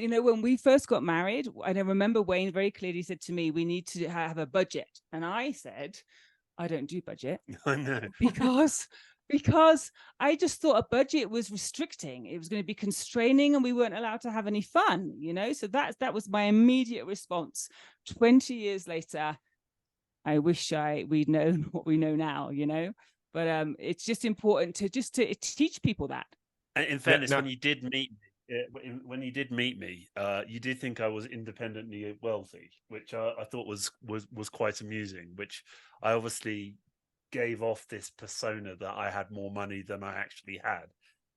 When we first got married, I remember Wayne very clearly said to me, we need to have a budget. And I said, I don't do budget. I know. because I just thought a budget was restricting. It was going to be constraining and we weren't allowed to have any fun, So that was my immediate response. 20 years later, I wish we'd known what we know now, But it's just important to teach people that. And in fairness, when you did meet me, you did think I was independently wealthy, which I thought was quite amusing. Which I obviously gave off this persona that I had more money than I actually had.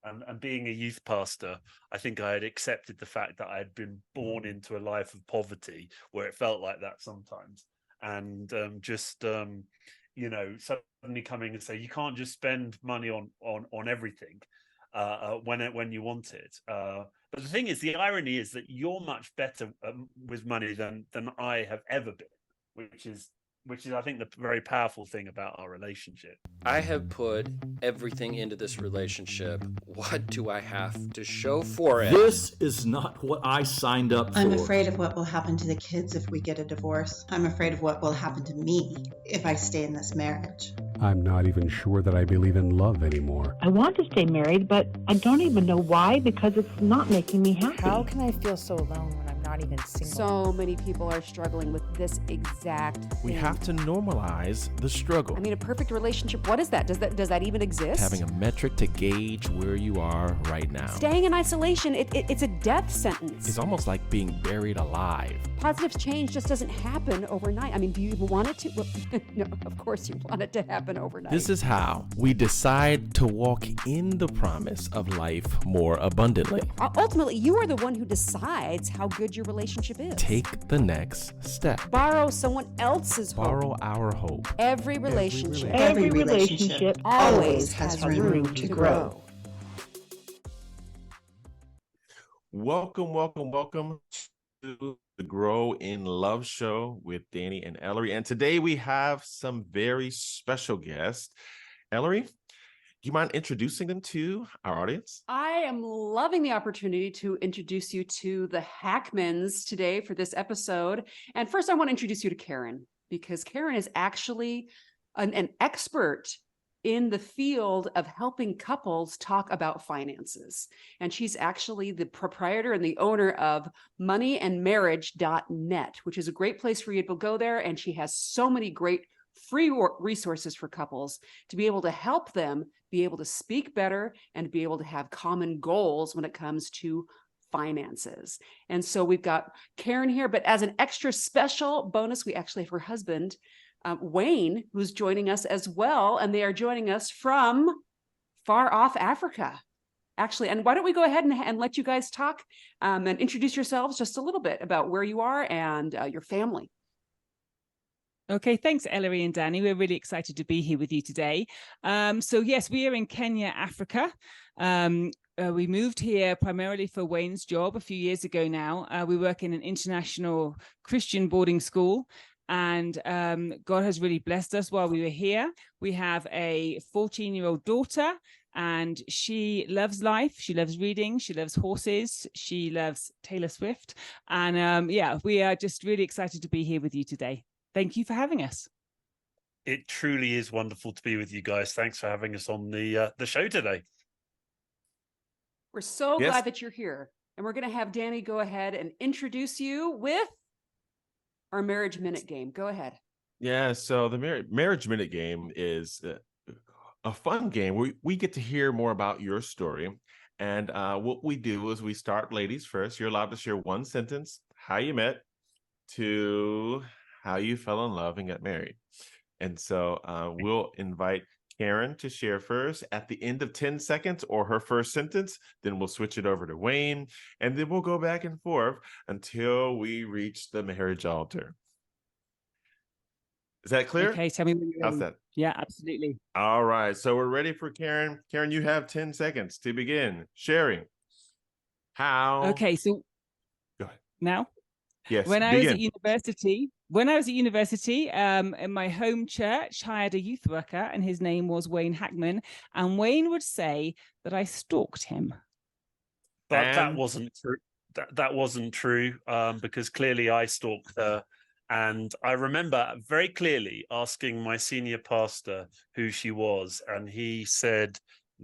And being a youth pastor, I think I had accepted the fact that I had been born into a life of poverty, where it felt like that sometimes. And suddenly coming and say you can't just spend money on everything. When you want it, but the thing is, the irony is that you're much better with money than I have ever been, which is I think the very powerful thing about our relationship. I have put everything into this relationship. What do I have to show for it? This is not what I signed up for. I'm afraid of what will happen to the kids if we get a divorce. I'm afraid of what will happen to me if I stay in this marriage. I'm not even sure that I believe in love anymore. I want to stay married, but I don't even know why, because it's not making me happy. How can I feel so alone when I'm not even single? So many people are struggling with this exact thing. We have to normalize the struggle. I mean, a perfect relationship, what is that? Does that even exist? Having a metric to gauge where you are right now. Staying in isolation, it's a death sentence. It's almost like being buried alive. Positive change just doesn't happen overnight. I mean, do you even want it to? Well, no, of course you want it to happen overnight. This is how we decide to walk in the promise of life more abundantly. Ultimately, you are the one who decides how good your relationship is. Take the next step. Borrow someone else's hope. Borrow our hope. Every relationship always has room to grow. Welcome to the Grow in Love show with Danny and Ellery. And today we have some very special guests. Ellery, do you mind introducing them to our audience? I am loving the opportunity to introduce you to the Hackmans today for this episode. And first, I want to introduce you to Karen, because Karen is actually an expert in the field of helping couples talk about finances. And she's actually the proprietor and the owner of moneyandmarriage.net, which is a great place for you to go there. And she has so many great free resources for couples to be able to help them be able to speak better and be able to have common goals when it comes to finances. And so we've got Karen here, but as an extra special bonus, we actually have her husband, Wayne, who's joining us as well. And they are joining us from far off Africa, actually. And why don't we go ahead and let you guys talk and introduce yourselves just a little bit about where you are and your family. Okay, thanks, Ellery and Danny. We're really excited to be here with you today. So yes, we are in Kenya, Africa. We moved here primarily for Wayne's job a few years ago now. We work in an international Christian boarding school. And God has really blessed us while we were here. We have a 14-year-old daughter, and she loves life. She loves reading. She loves horses. She loves Taylor Swift. And we are just really excited to be here with you today. Thank you for having us. It truly is wonderful to be with you guys. Thanks for having us on the show today. We're so glad that you're here. And we're going to have Danny go ahead and introduce you with our Marriage Minute game. Go ahead. Yeah, so the Marriage Minute game is a fun game where we get to hear more about your story. And what we do is we start ladies first. You're allowed to share one sentence, how you met, to how you fell in love and got married. And so we'll invite Karen to share first at the end of 10 seconds or her first sentence. Then we'll switch it over to Wayne, and then we'll go back and forth until we reach the marriage altar. Is that clear? Okay, tell me when you're How's ready. that? Yeah, absolutely. All right, so we're ready for Karen. Karen, you have 10 seconds to begin sharing. How? Okay, so go ahead. Now? Yes, When I was at university, in my home church, I had a youth worker, and his name was Wayne Hackman. And Wayne would say that I stalked him. But that wasn't true. that wasn't true, because clearly I stalked her. And I remember very clearly asking my senior pastor who she was, and he said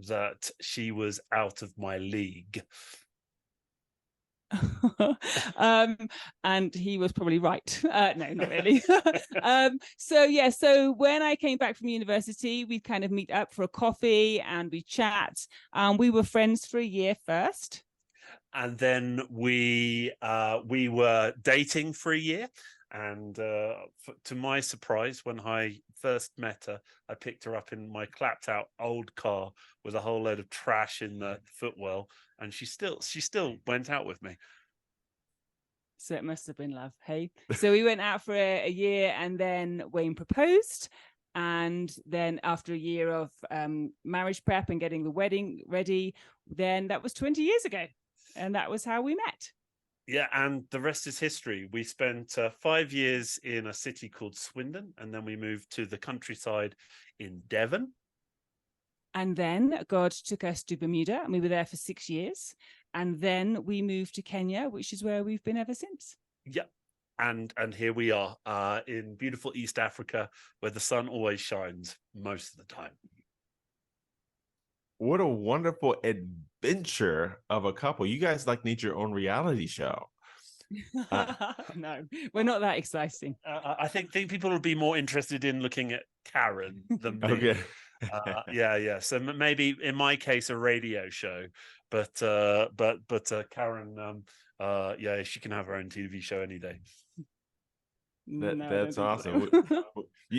that she was out of my league. And he was probably right. No, not really. So when I came back from university, we'd kind of meet up for a coffee and we chat. We were friends for a year first. And then we were dating for a year. And to my surprise, when I first met her, I picked her up in my clapped out old car with a whole load of trash in the footwell, and she still went out with me. So it must have been love. Hey, so we went out for a year, and then Wayne proposed. And then after a year of marriage prep and getting the wedding ready, then that was 20 years ago. And that was how we met. Yeah, and the rest is history. We spent 5 years in a city called Swindon, and then we moved to the countryside in Devon. And then God took us to Bermuda, and we were there for 6 years. And then we moved to Kenya, which is where we've been ever since. Yeah, and here we are in beautiful East Africa, where the sun always shines most of the time. What a wonderful adventure of a couple. You guys need your own reality show. No, we're not that exciting. I think people would be more interested in looking at Karen than me. Okay. Yeah. So maybe in my case, a radio show, but Karen, yeah, she can have her own TV show any day. That's awesome.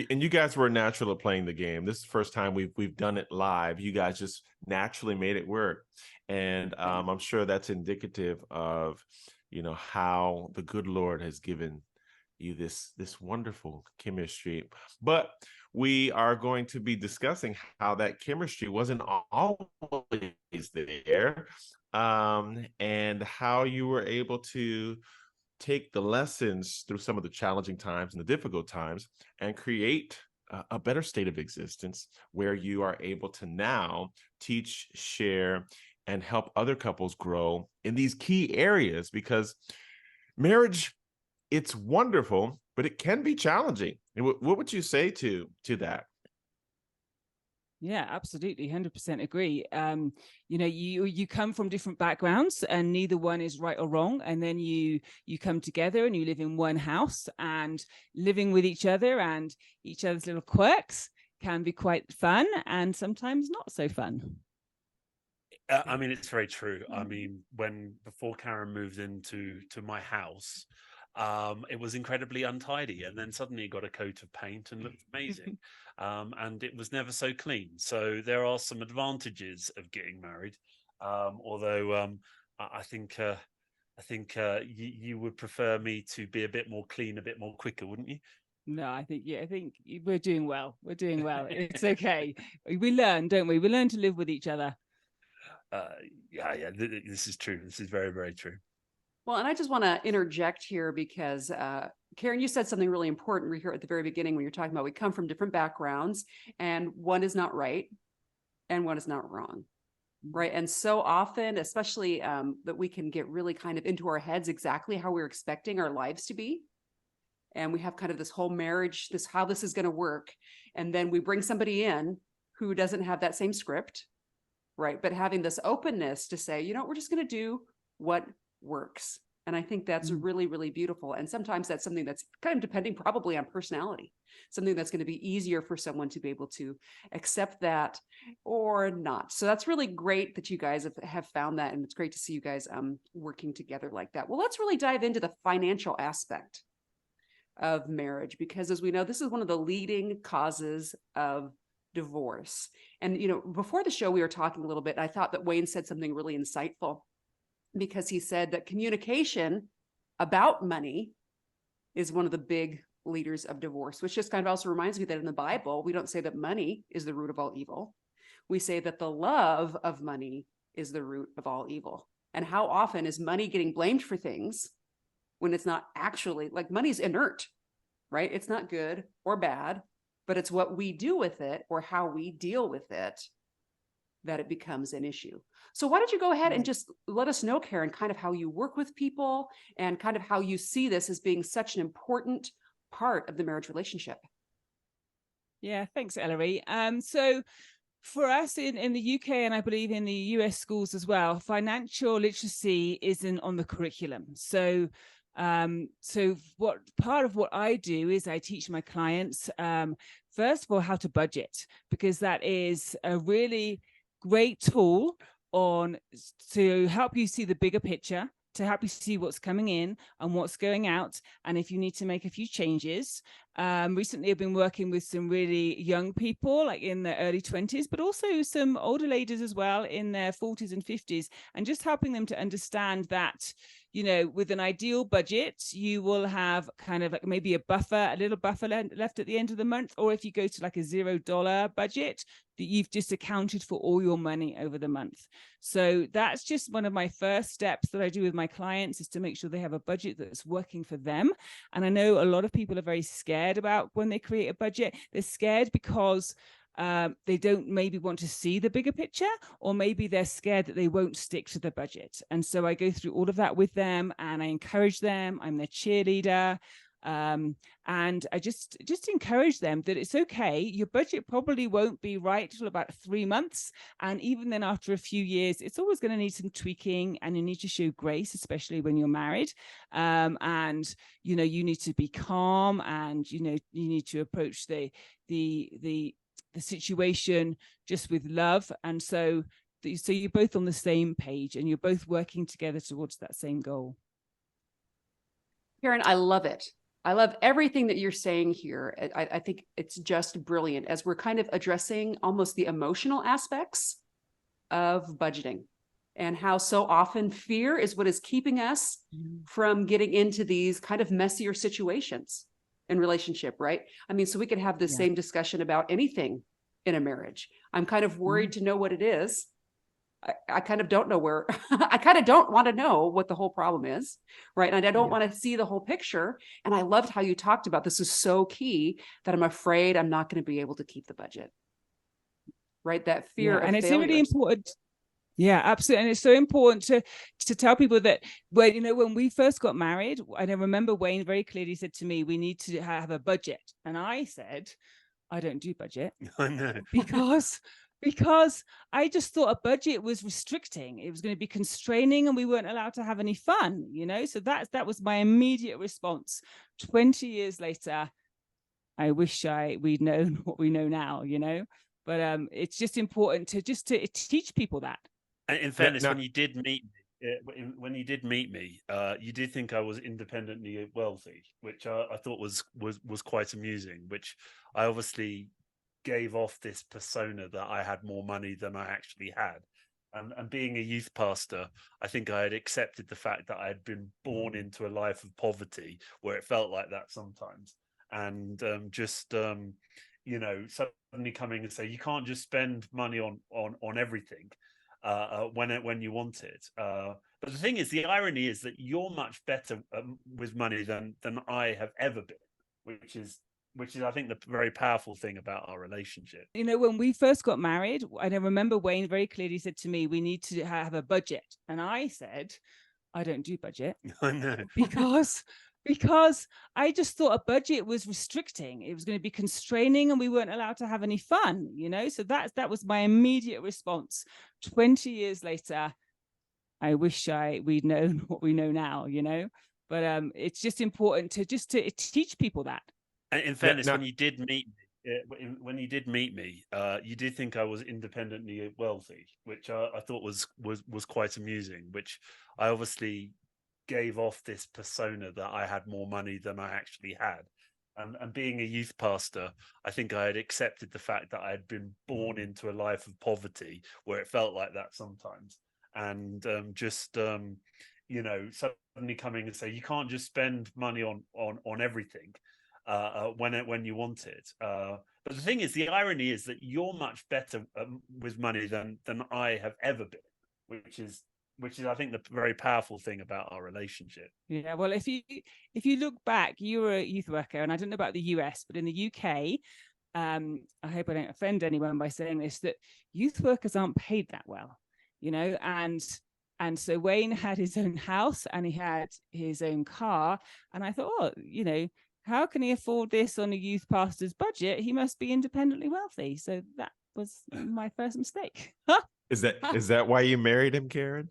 And you guys were natural at playing the game. This is the first time we've done it live. You guys just naturally made it work, and I'm sure that's indicative of how the good Lord has given you this wonderful chemistry. But we are going to be discussing how that chemistry wasn't always there, and how you were able to take the lessons through some of the challenging times and the difficult times and create a better state of existence where you are able to now teach, share, and help other couples grow in these key areas, because marriage, it's wonderful, but it can be challenging. What would you say to that? Yeah, absolutely. 100% agree. You come from different backgrounds and neither one is right or wrong. And then you come together and you live in one house, and living with each other and each other's little quirks can be quite fun and sometimes not so fun. I mean, it's very true. I mean, before Karen moved into my house, it was incredibly untidy, and then suddenly it got a coat of paint and looked amazing. And it was never so clean. So there are some advantages of getting married, although I think you would prefer me to be a bit more clean, a bit more quicker, wouldn't you? No, I think we're doing well. We're doing well. It's okay. We learn, don't we? We learn to live with each other. Yeah. This is true. This is very, very true. Well, and I just want to interject here because, Karen, you said something really important here at the very beginning when you're talking about we come from different backgrounds and one is not right and one is not wrong, right? And so often, especially that we can get really kind of into our heads exactly how we're expecting our lives to be. And we have kind of this whole marriage, how this is going to work. And then we bring somebody in who doesn't have that same script, right? But having this openness to say, we're just going to do what works. And I think that's really, really beautiful. And sometimes that's something that's kind of depending probably on personality, something that's going to be easier for someone to be able to accept that or not. So that's really great that you guys have found that. And it's great to see you guys working together like that. Well, let's really dive into the financial aspect of marriage, because as we know, this is one of the leading causes of divorce. And, before the show, we were talking a little bit, and I thought that Wayne said something really insightful, because he said that communication about money is one of the big leaders of divorce, which just kind of also reminds me that in the Bible, we don't say that money is the root of all evil. We say that the love of money is the root of all evil. And how often is money getting blamed for things when it's not actually, like, money's inert, right? It's not good or bad, but it's what we do with it or how we deal with it that it becomes an issue. So why don't you go ahead and just let us know, Karen, kind of how you work with people and kind of how you see this as being such an important part of the marriage relationship. Yeah, thanks, Ellery. So for us in the UK, and I believe in the US schools as well, financial literacy isn't on the curriculum. So what part of what I do is I teach my clients, first of all, how to budget, because that is a really great tool to help you see the bigger picture, to help you see what's coming in and what's going out, and if you need to make a few changes. Recently, I've been working with some really young people, like in their early 20s, but also some older ladies as well in their 40s and 50s, and just helping them to understand that, you know, with an ideal budget, you will have kind of like maybe a little buffer left at the end of the month. Or if you go to like a $0 budget, that you've just accounted for all your money over the month. So that's just one of my first steps that I do with my clients, is to make sure they have a budget that's working for them. And I know a lot of people are very scared about when they create a budget. They're scared because they don't maybe want to see the bigger picture, or maybe they're scared that they won't stick to the budget. And so I go through all of that with them, and I encourage them. I'm their cheerleader. And I just encourage them that it's okay. Your budget probably won't be right till about 3 months. And even then, after a few years, it's always going to need some tweaking, and you need to show grace, especially when you're married. And, you know, you need to be calm, and, you know, you need to approach the situation just with love. And so you're both on the same page, and you're both working together towards that same goal. Karen, I love it. I love everything that you're saying here. I think it's just brilliant, as we're kind of addressing almost the emotional aspects of budgeting, and how so often fear is what is keeping us from getting into these kind of messier situations in relationship, right? I mean, so we could have the same discussion about anything in a marriage. I'm kind of worried to know what it is. I kind of don't know where, I kind of don't want to know what the whole problem is, right? And I don't want to see the whole picture. And I loved how you talked about this is so key, that I'm afraid I'm not going to be able to keep the budget, right? That fear of and it's failure. really important. Yeah, absolutely. And it's so important to tell people that when we first got married, and I remember Wayne very clearly said to me, we need to have a budget. And I said, I don't do budget. I know. Because I just thought a budget was restricting. It was going to be constraining, and we weren't allowed to have any fun, you know? So that was my immediate response. 20 years later, I wish we'd known what we know now, you know? But it's just important to teach people that. And in fairness, when you did meet me, you did think I was independently wealthy, which I thought was quite amusing, which I obviously gave off this persona that I had more money than I actually had. And being a youth pastor, I think I had accepted the fact that I had been born into a life of poverty, where it felt like that sometimes. And suddenly coming and say, you can't just spend money on everything when you want it. But the thing is, the irony is that you're much better with money than I have ever been, which is, I think, the very powerful thing about our relationship. You know, when we first got married, and I remember Wayne very clearly said to me, we need to have a budget. And I said, I don't do budget. I know. Because I just thought a budget was restricting. It was going to be constraining, and we weren't allowed to have any fun, you know? So that was my immediate response. 20 years later, I wish we'd known what we know now, you know? But it's just important to teach people that. And in fairness, when you did meet me, you did think I was independently wealthy, which I thought was quite amusing. Which I obviously gave off this persona that I had more money than I actually had. And being a youth pastor, I think I had accepted the fact that I had been born into a life of poverty, where it felt like that sometimes. And suddenly coming and say, you can't just spend money on everything when you want it. But the thing is, the irony is that you're much better with money than I have ever been, which is, I think, the very powerful thing about our relationship. Yeah, well, if you look back, you were a youth worker, and I don't know about the US, but in the UK, I hope I don't offend anyone by saying this, that youth workers aren't paid that well, and so Wayne had his own house and he had his own car, and I thought, oh, how can he afford this on a youth pastor's budget? He must be independently wealthy. So that was my first mistake. Is that why you married him, Karen?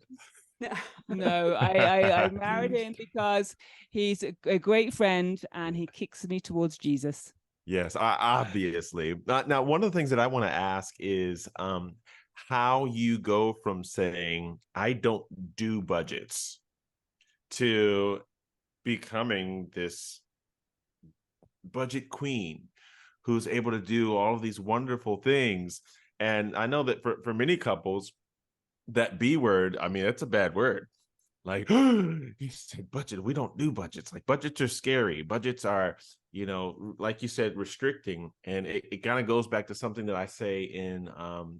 No, I married him because he's a great friend and he kicks me towards Jesus. Yes, obviously. Now, one of the things that I want to ask is how you go from saying, I don't do budgets, to becoming this budget queen who's able to do all of these wonderful things. And I know that for many couples, that B word, I mean, it's a bad word. Like, you said budget, we don't do budgets. Like, budgets are scary. Budgets are, like you said, restricting. And it kind of goes back to something that I say in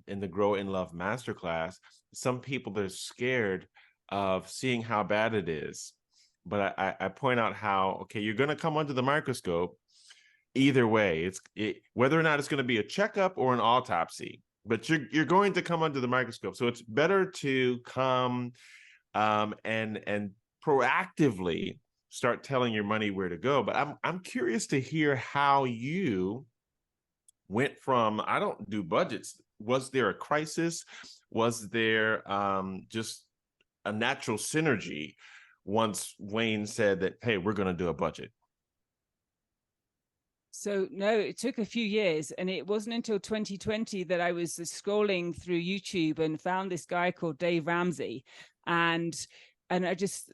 the Grow in Love Masterclass. Some people, they're scared of seeing how bad it is. But I point out how, okay, you're going to come under the microscope. Either way, whether or not it's going to be a checkup or an autopsy, but you're going to come under the microscope. So it's better to come and proactively start telling your money where to go. But I'm curious to hear how you went from, I don't do budgets. Was there a crisis? Was there just a natural synergy once Wayne said that, hey, we're going to do a budget? So no, it took a few years, and it wasn't until 2020 that I was scrolling through YouTube and found this guy called Dave Ramsey, and I just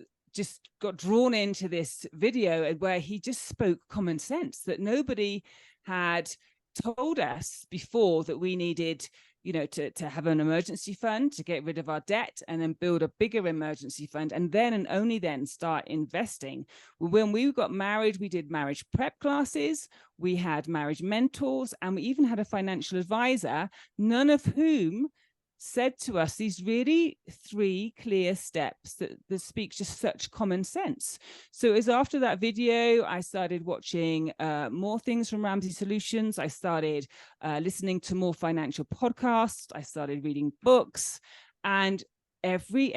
got drawn into this video where he just spoke common sense that nobody had told us before, that we needed to have an emergency fund to get rid of our debt, and then build a bigger emergency fund, and then and only then start investing. When we got married, we did marriage prep classes, we had marriage mentors, and we even had a financial advisor, none of whom said to us these really 3 clear steps that speak just such common sense. So it was after that video, I started watching more things from Ramsey Solutions. I started listening to more financial podcasts. I started reading books, and every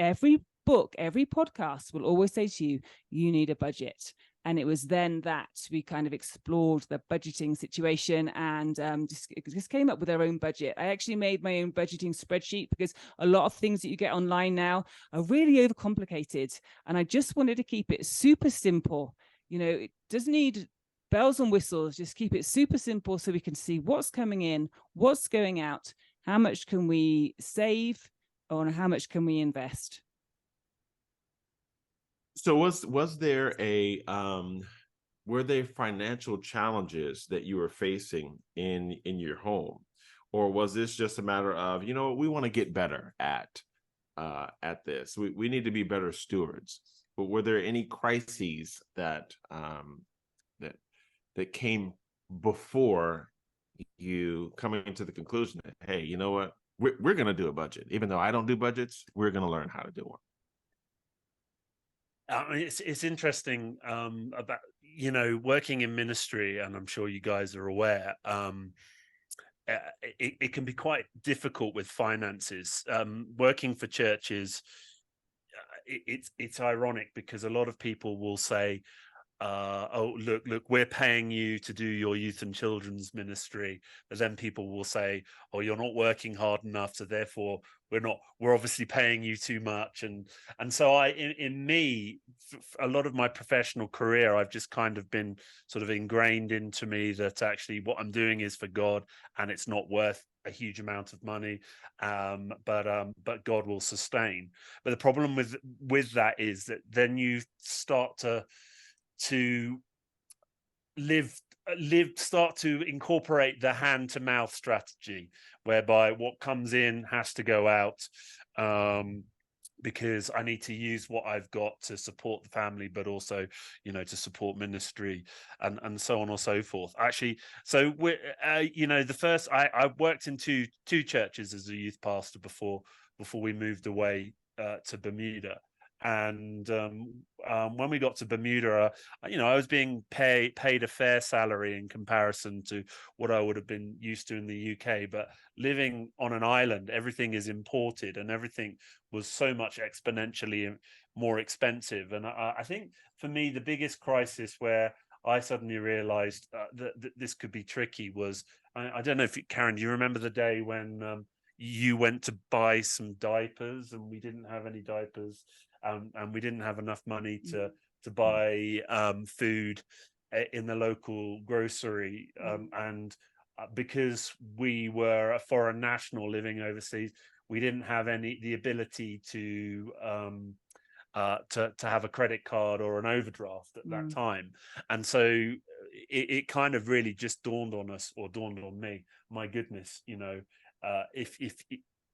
book, every podcast will always say to you, you need a budget. And it was then that we kind of explored the budgeting situation, and just came up with our own budget. I actually made my own budgeting spreadsheet because a lot of things that you get online now are really overcomplicated. And I just wanted to keep it super simple. It doesn't need bells and whistles. Just keep it super simple so we can see what's coming in, what's going out, how much can we save, or how much can we invest. So was there were there financial challenges that you were facing in your home, or was this just a matter of, we want to get better at this, we need to be better stewards? But were there any crises that that came before you coming to the conclusion that, hey, you know what, we're going to do a budget, even though I don't do budgets, we're going to learn how to do one? It's interesting about working in ministry, and I'm sure you guys are aware. It can be quite difficult with finances. Working for churches, it's ironic because a lot of people will say, oh, look, we're paying you to do your youth and children's ministry, but then people will say, oh, you're not working hard enough, so therefore we're obviously paying you too much. And so in me, a lot of my professional career, I've just kind of been sort of ingrained into me that actually what I'm doing is for God, and it's not worth a huge amount of money, but God will sustain. But the problem with that is that then you start to start to incorporate the hand-to-mouth strategy, whereby what comes in has to go out, because I need to use what I've got to support the family, but also, to support ministry, and so on or so forth. Actually, so we're, the first I worked in two churches as a youth pastor before we moved away to Bermuda. and when we got to Bermuda, I was being paid a fair salary in comparison to what I would have been used to in the UK. But living on an island, everything is imported, and everything was so much exponentially more expensive. And I think for me, the biggest crisis where I suddenly realized that this could be tricky was, I don't know if Karen, do you remember the day when you went to buy some diapers and we didn't have any diapers, and we didn't have enough money to buy food in the local grocery, and because we were a foreign national living overseas, we didn't have the ability to have a credit card or an overdraft at that time. And so it kind of really just dawned on us, or dawned on me, my goodness,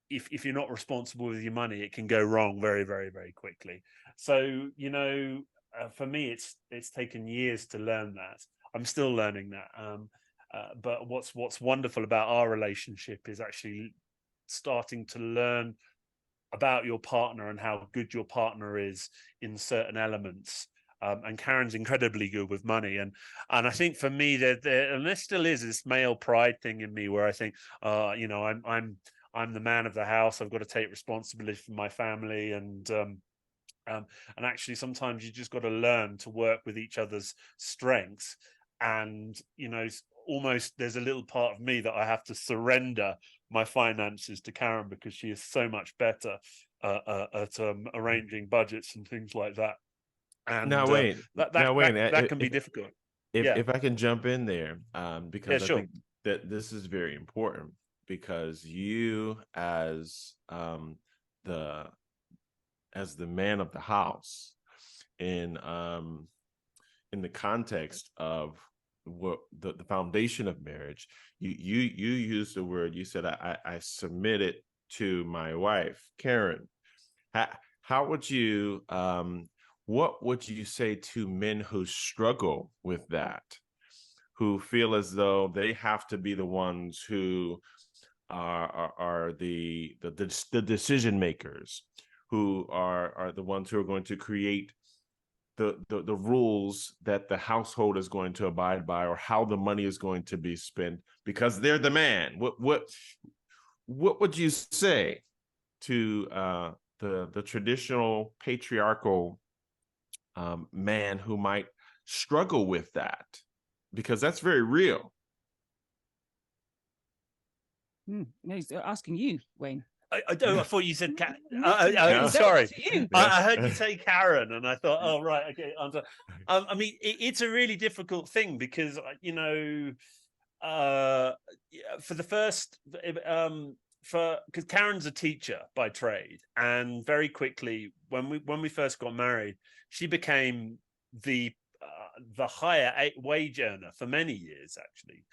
if you're not responsible with your money, it can go wrong very, very, very quickly. So for me, it's taken years to learn that. I'm still learning that. But what's wonderful about our relationship is actually starting to learn about your partner and how good your partner is in certain elements. And Karen's incredibly good with money, and I think for me and there still is this male pride thing in me where I think, I'm the man of the house. I've got to take responsibility for my family, and actually sometimes you just got to learn to work with each other's strengths. And almost there's a little part of me that I have to surrender my finances to Karen, because she is so much better at arranging budgets and things like that. And now, Wayne, that can be difficult. If I can jump in there, because I sure. think that this is very important, because you as the man of the house, in the context of what the foundation of marriage, you used the word, you said, I submit it to my wife, Karen. How would you what would you say to men who struggle with that, who feel as though they have to be the ones who are the decision makers, who are the ones who are going to create the rules that the household is going to abide by, or how the money is going to be spent, because they're the man? What would you say to the traditional patriarchal man who might struggle with that? Because that's very real. No, he's asking you, Wayne. I thought you said Karen. No, sorry, you. I heard you say Karen, and I thought, oh right, okay. I mean, it's a really difficult thing, because for the first, because Karen's a teacher by trade, and very quickly when we first got married, she became the higher wage earner for many years, actually.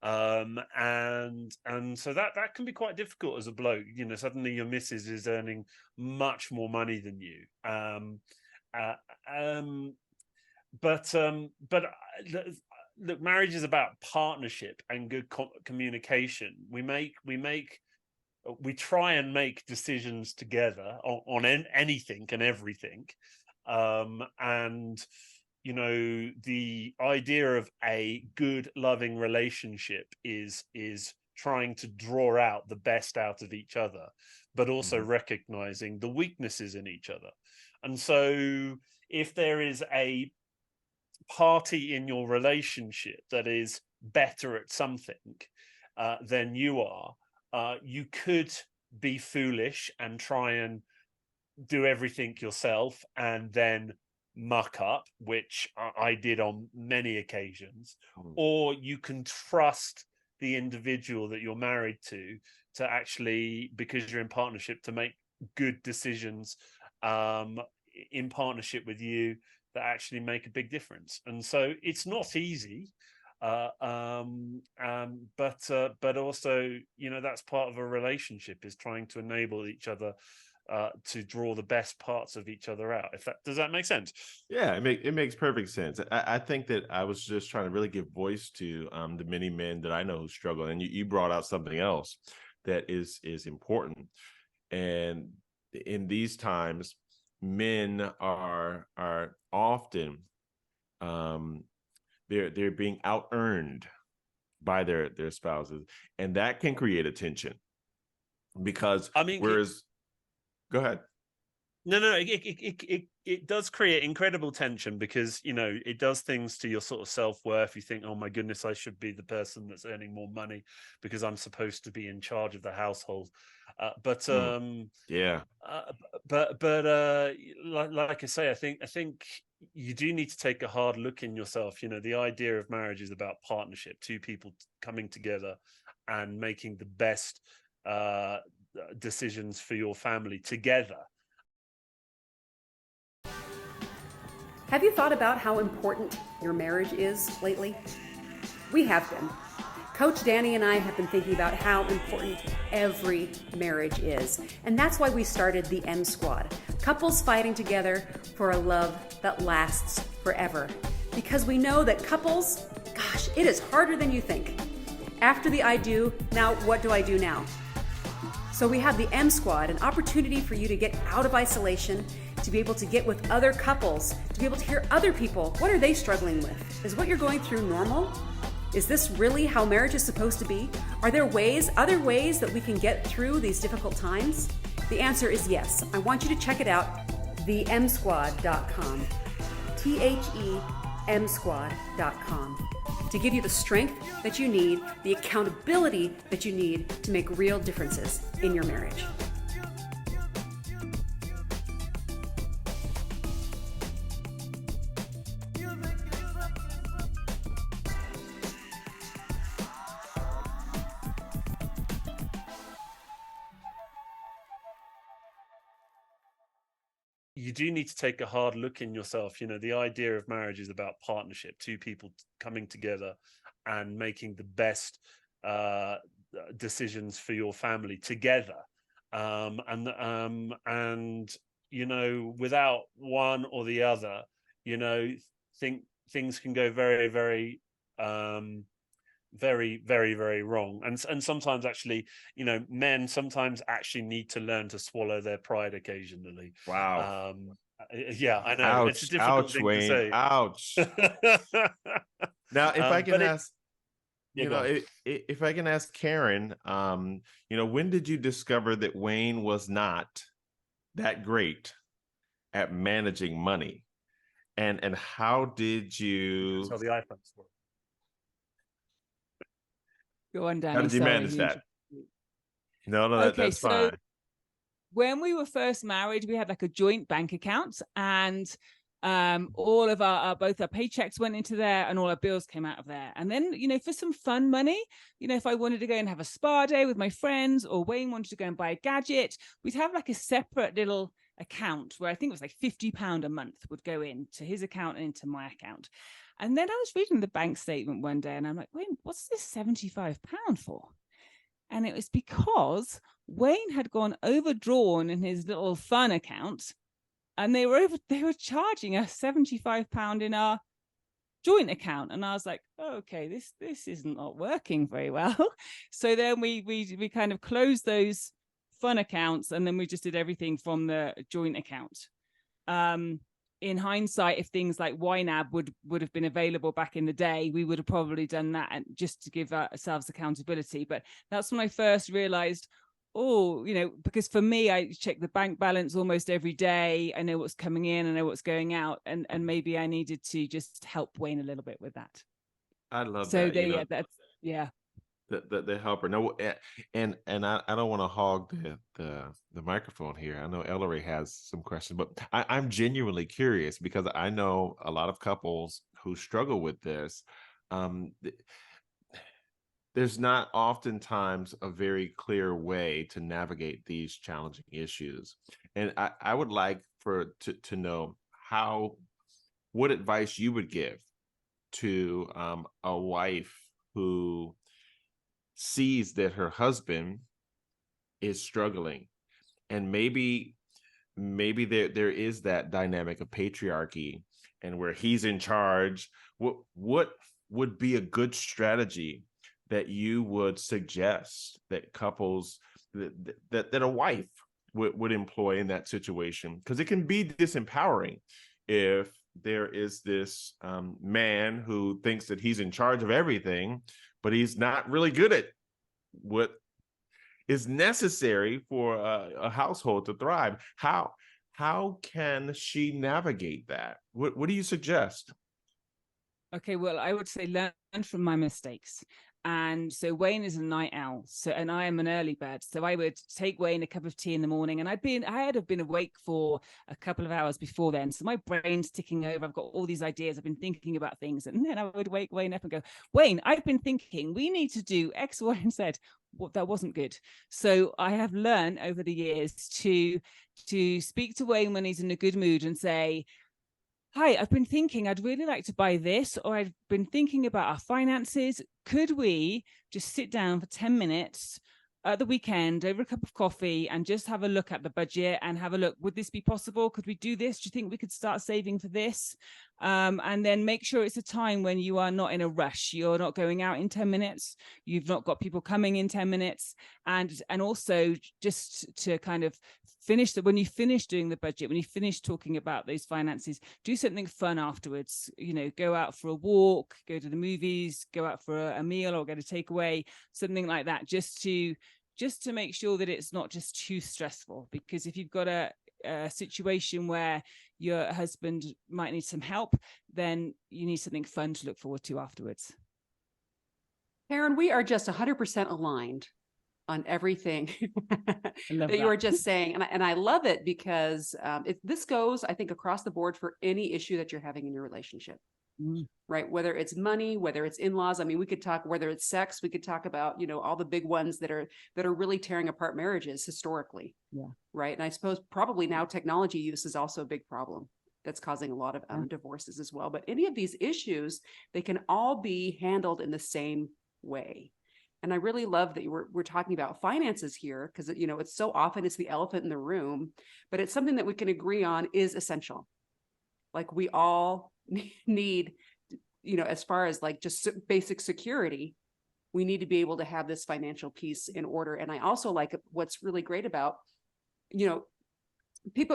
And so that can be quite difficult as a bloke. Suddenly your missus is earning much more money than you. But look, marriage is about partnership and good communication. We try and make decisions together on anything and everything, and the idea of a good, loving relationship is trying to draw out the best out of each other, but also recognizing the weaknesses in each other. And so if there is a party in your relationship that is better at something than you are, you could be foolish and try and do everything yourself and then muck up, which I did on many occasions. Or you can trust the individual that you're married to actually, because you're in partnership, to make good decisions in partnership with you that actually make a big difference. And so it's not easy, but also that's part of a relationship, is trying to enable each other to draw the best parts of each other out. Does that make sense? Yeah, it makes perfect sense. I think that I was just trying to really give voice to the many men that I know who struggle, and you brought out something else that is important. And in these times, men are often they're being out earned by their spouses, and that can create a tension because I mean, whereas go ahead. No, it does create incredible tension because, you know, it does things to your sort of self-worth. You think, oh my goodness, I should be the person that's earning more money because I'm supposed to be in charge of the household. But like I say, I think you do need to take a hard look in yourself. You know, the idea of marriage is about partnership, two people coming together and making the best decisions for your family together. Have you thought about how important your marriage is lately? We have been. Coach Danny and I have been thinking about how important every marriage is. And that's why we started the M Squad, couples fighting together for a love that lasts forever. Because we know that couples, gosh, it is harder than you think. After the I do, now what do I do now? So we have the M Squad, an opportunity for you to get out of isolation, to be able to get with other couples, to be able to hear other people. What are they struggling with? Is what you're going through normal? Is this really how marriage is supposed to be? Are there other ways that we can get through these difficult times? The answer is yes. I want you to check it out, themsquad.com, THEMsquad.com, to give you the strength that you need, the accountability that you need to make real differences in your marriage. You do need to take a hard look in yourself. You know, the idea of marriage is about partnership, two people coming together and making the best decisions for your family together. And you know, without one or the other, you know, things can go very, very very, very, very wrong. And sometimes actually, you know, men sometimes actually need to learn to swallow their pride occasionally. Wow. Yeah, I know. Ouch, It's a difficult ouch, thing Wayne. to say. Ouch. Now, if I can ask, if I can ask Karen, you know, when did you discover that Wayne was not that great at managing money? And how did you... Tell the iPhones work. Go on, Danny. How did you manage that? No, that's fine. When we were first married, we had like a joint bank account, and all of both our paychecks went into there, and all our bills came out of there. And then, you know, for some fun money, you know, if I wanted to go and have a spa day with my friends, or Wayne wanted to go and buy a gadget, we'd have like a separate little account where I think it was like £50 a month would go into his account and into my account. And then I was reading the bank statement one day, and I'm like, Wayne, what's this £75 for? And it was because Wayne had gone overdrawn in his little fun account, and they were charging us £75 in our joint account. And I was like, oh, okay, this isn't not working very well. So then we kind of closed those fun accounts, and then we just did everything from the joint account. In hindsight, if things like YNAB would have been available back in the day, we would have probably done that, and just to give ourselves accountability. But that's when I first realized, oh, you know, because for me, I check the bank balance almost every day. I know what's coming in, I know what's going out, and maybe I needed to just help Wayne a little bit with that. I love so that. they, that's yeah. The helper. No, and I don't want to hog the microphone here. I know Ellery has some questions, but I'm genuinely curious because I know a lot of couples who struggle with this. There's not oftentimes a very clear way to navigate these challenging issues, and I would like to know what advice you would give to a wife who sees that her husband is struggling, and maybe there is that dynamic of patriarchy, and where he's in charge. What would be a good strategy that you would suggest that couples that a wife would employ in that situation, because it can be disempowering if there is this man who thinks that he's in charge of everything, but he's not really good at what is necessary for a household to thrive. How can she navigate that? What do you suggest? Okay, well, I would say learn from my mistakes. And so Wayne is a night owl, and I am an early bird. So I would take Wayne a cup of tea in the morning, and I had have been awake for a couple of hours before then. So my brain's ticking over. I've got all these ideas. I've been thinking about things, and then I would wake Wayne up and go, Wayne, I've been thinking we need to do X, Y, and Z. Well, that wasn't good. So I have learned over the years to speak to Wayne when he's in a good mood and say, hi, I've been thinking I'd really like to buy this, or I've been thinking about our finances. Could we just sit down for 10 minutes at the weekend over a cup of coffee and just have a look at the budget and have a look? Would this be possible? Could we do this? Do you think we could start saving for this? And then make sure it's a time when you are not in a rush. You're not going out in 10 minutes. You've not got people coming in 10 minutes. And also just to kind of finish that, when you finish doing the budget, when you finish talking about those finances, do something fun afterwards. Go out for a walk, go to the movies, go out for a meal, or get a takeaway, something like that, just to make sure that it's not just too stressful. Because if you've got a situation where your husband might need some help, then you need something fun to look forward to afterwards. Karen, we are just 100% aligned on everything that you were just saying. And I love it because this goes, I think, across the board for any issue that you're having in your relationship, right? Whether it's money, whether it's in-laws. I mean, we could talk, whether it's sex, we could talk about, all the big ones that are really tearing apart marriages historically. Yeah. Right. And I suppose probably now technology use is also a big problem that's causing a lot of divorces as well. But any of these issues, they can all be handled in the same way. And I really love that we're talking about finances here, because it's so often it's the elephant in the room, but it's something that we can agree on is essential. Like we all need, as far as like just basic security, we need to be able to have this financial piece in order. And I also like what's really great about,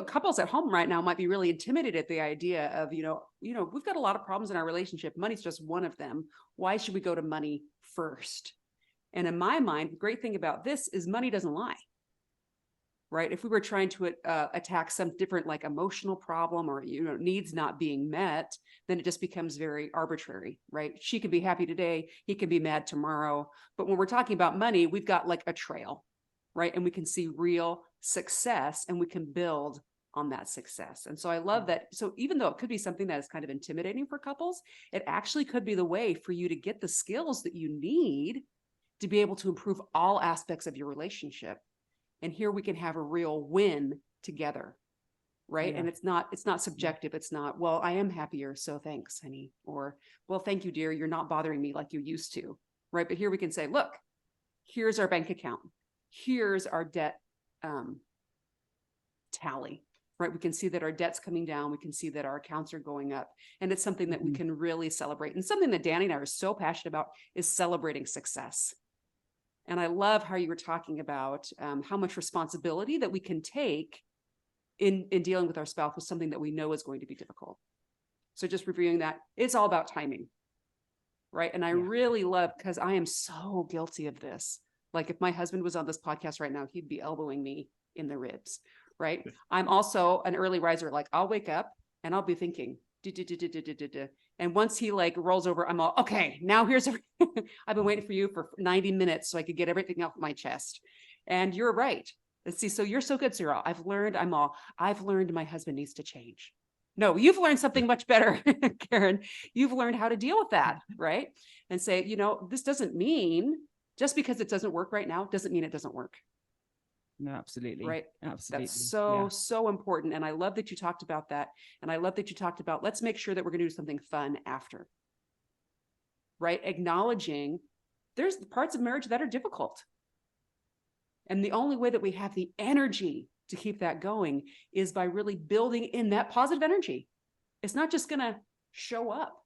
couples at home right now might be really intimidated at the idea of, we've got a lot of problems in our relationship. Money's just one of them. Why should we go to money first? And in my mind, the great thing about this is money doesn't lie, right? If we were trying to attack some different like emotional problem or, needs not being met, then it just becomes very arbitrary, right? She can be happy today, he can be mad tomorrow. But when we're talking about money, we've got like a trail, right? And we can see real success and we can build on that success. And so I love that. So even though it could be something that is kind of intimidating for couples, it actually could be the way for you to get the skills that you need to be able to improve all aspects of your relationship. And here we can have a real win together, right? Yeah. And it's not subjective. It's not, well, I am happier, so thanks, honey. Or, well, thank you, dear. You're not bothering me like you used to, right? But here we can say, look, here's our bank account. Here's our debt tally, right? We can see that our debt's coming down. We can see that our accounts are going up. And it's something that we can really celebrate. And something that Danny and I are so passionate about is celebrating success. And I love how you were talking about how much responsibility that we can take in dealing with our spouse with something that we know is going to be difficult. So just reviewing that, it's all about timing, right? And I really love, because I am so guilty of this. Like if my husband was on this podcast right now, he'd be elbowing me in the ribs, right? I'm also an early riser. Like I'll wake up and I'll be thinking, and once he like rolls over, I'm all, okay, now here's, I've been waiting for you for 90 minutes so I could get everything off my chest. And you're right. Let's see. So you're so good, Cyril. I've learned my husband needs to change. No, you've learned something much better, Karen. You've learned how to deal with that, right? And say, this doesn't mean just because it doesn't work right now, doesn't mean it doesn't work. No, absolutely. Right. Absolutely. That's so important. And I love that you talked about that. And I love that you talked about, let's make sure that we're going to do something fun after. Right. Acknowledging there's parts of marriage that are difficult. And the only way that we have the energy to keep that going is by really building in that positive energy. It's not just going to show up.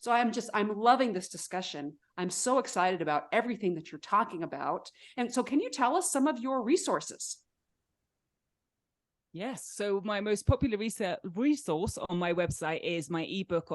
So I'm loving this discussion. I'm so excited about everything that you're talking about. And so can you tell us some of your resources? Yes. So my most popular resource on my website is my ebook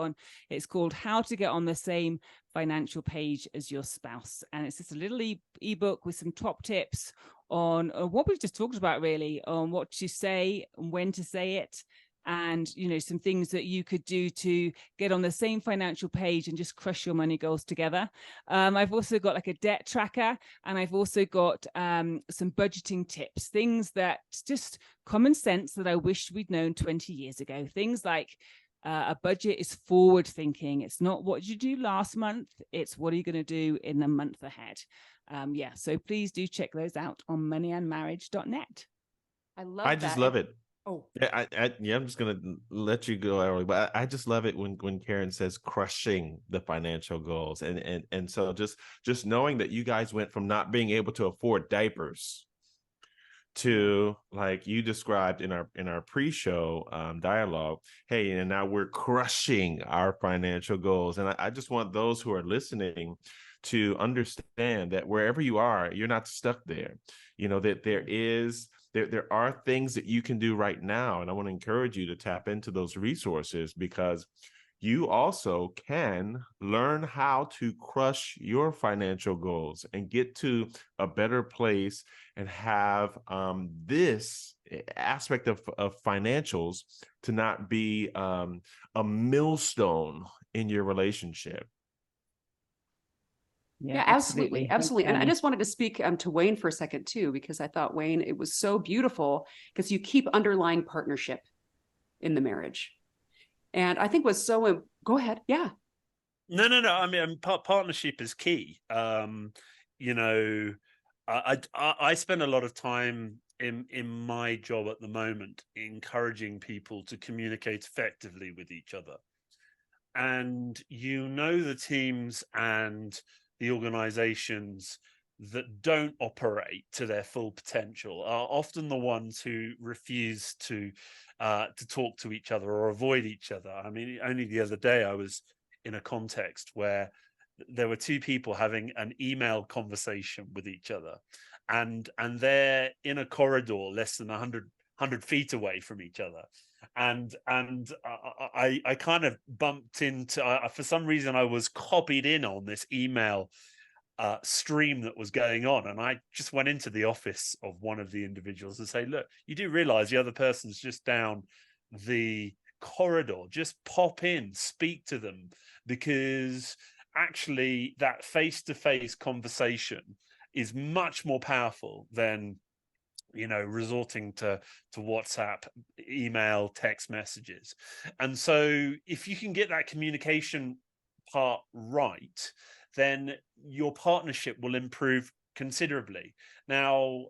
it's called How to Get on the Same Financial Page as Your Spouse. And it's just a little ebook with some top tips on what we've just talked about, really, on what to say and when to say it. And, some things that you could do to get on the same financial page and just crush your money goals together. I've also got like a debt tracker, and I've also got some budgeting tips, things that just common sense that I wish we'd known 20 years ago. Things like a budget is forward thinking. It's not what did you do last month, it's what are you going to do in the month ahead. So please do check those out on moneyandmarriage.net. I just love it. Oh, yeah, I'm just gonna let you go, Emily, but I just love it when Karen says crushing the financial goals, and so just knowing that you guys went from not being able to afford diapers to, like you described in our pre-show dialogue, hey, and now we're crushing our financial goals. And I just want those who are listening to understand that wherever you are, you're not stuck there. That there are things that you can do right now. And I want to encourage you to tap into those resources, because you also can learn how to crush your financial goals and get to a better place and have this aspect of financials to not be a millstone in your relationship. Yeah, absolutely. And I just wanted to speak to Wayne for a second too, because I thought, Wayne, it was so beautiful because you keep underlying partnership in the marriage. And I think was so, go ahead. Yeah. No. I mean, partnership is key. I spend a lot of time in my job at the moment encouraging people to communicate effectively with each other. And the teams and the organizations that don't operate to their full potential are often the ones who refuse to talk to each other or avoid each other. I mean, only the other day I was in a context where there were two people having an email conversation with each other, and they're in a corridor less than 100 feet away from each other. And I kind of bumped into, for some reason, I was copied in on this email stream that was going on. And I just went into the office of one of the individuals and say, look, you do realize the other person's just down the corridor. Just pop in, speak to them, because actually that face-to-face conversation is much more powerful than resorting to WhatsApp, email, text messages. And so if you can get that communication part right, then your partnership will improve considerably. Now,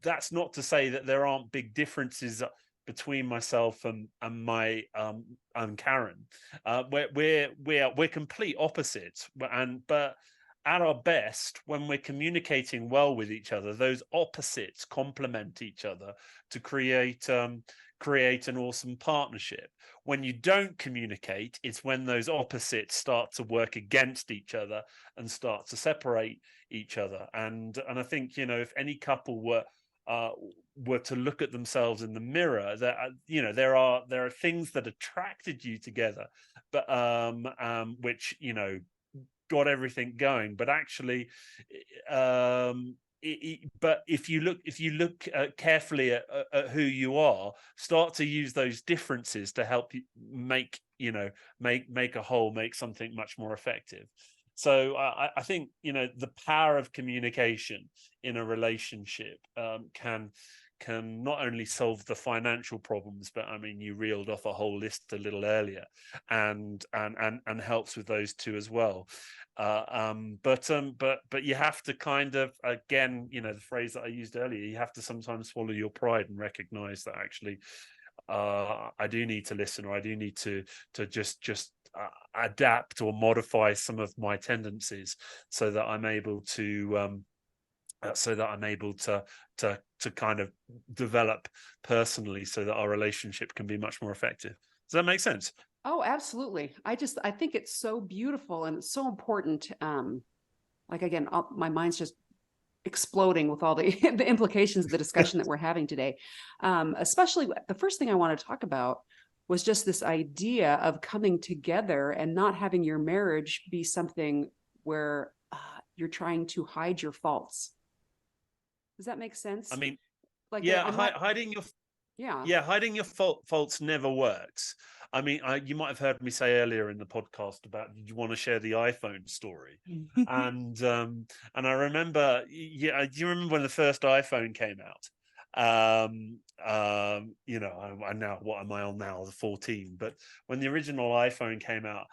that's not to say that there aren't big differences between myself and my Karen. We're complete opposites, but at our best, when we're communicating well with each other, those opposites complement each other to create an awesome partnership. When you don't communicate, it's when those opposites start to work against each other and start to separate each other. And I think, if any couple were to look at themselves in the mirror, that there are things that attracted you together, but which got everything going, but actually but if you look carefully at who you are, start to use those differences to help you make a whole, make something much more effective. So I think the power of communication in a relationship can not only solve the financial problems, but I mean, you reeled off a whole list a little earlier, and helps with those two as well. But you have to kind of, again, the phrase that I used earlier, you have to sometimes swallow your pride and recognize that actually I do need to listen, or I do need to just adapt or modify some of my tendencies so that I'm able to to kind of develop personally, so that our relationship can be much more effective. Does that make sense? Oh, absolutely. I think it's so beautiful and it's so important. Like, again, my mind's just exploding with all the, the implications of the discussion that we're having today. Especially the first thing I want to talk about was just this idea of coming together and not having your marriage be something where you're trying to hide your faults. Does that make sense? I mean, like, yeah, hiding your faults never works. I mean, you might have heard me say earlier in the podcast about, did you want to share the iPhone story? and I remember, do you remember when the first iPhone came out? You know, I now, what am I on now? The 14. But when the original iPhone came out,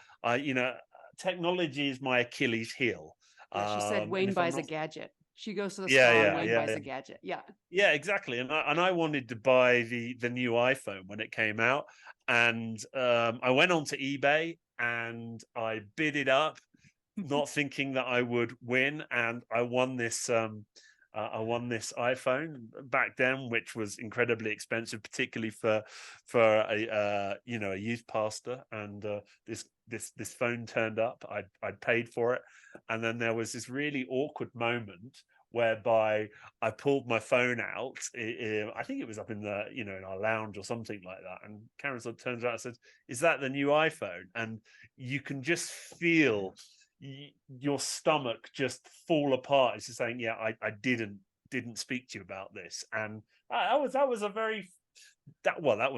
technology is my Achilles heel. Yeah, she said Wayne buys a gadget. She goes to the Yeah, store yeah, and Wayne yeah, buys yeah. a gadget. Yeah. Yeah, exactly. And I wanted to buy the new iPhone when it came out. And I went onto eBay and I bid it up, not thinking that I would win. And I won this iPhone back then, which was incredibly expensive, particularly for a a youth pastor. And this phone turned up. I'd paid for it, and then there was this really awkward moment whereby I pulled my phone out. I think it was up in the in our lounge or something like that. And Karen sort of turns around and says, "Is that the new iPhone?" And you can just feel your stomach just fall apart. It's just saying, yeah, I didn't speak to you about this. And that was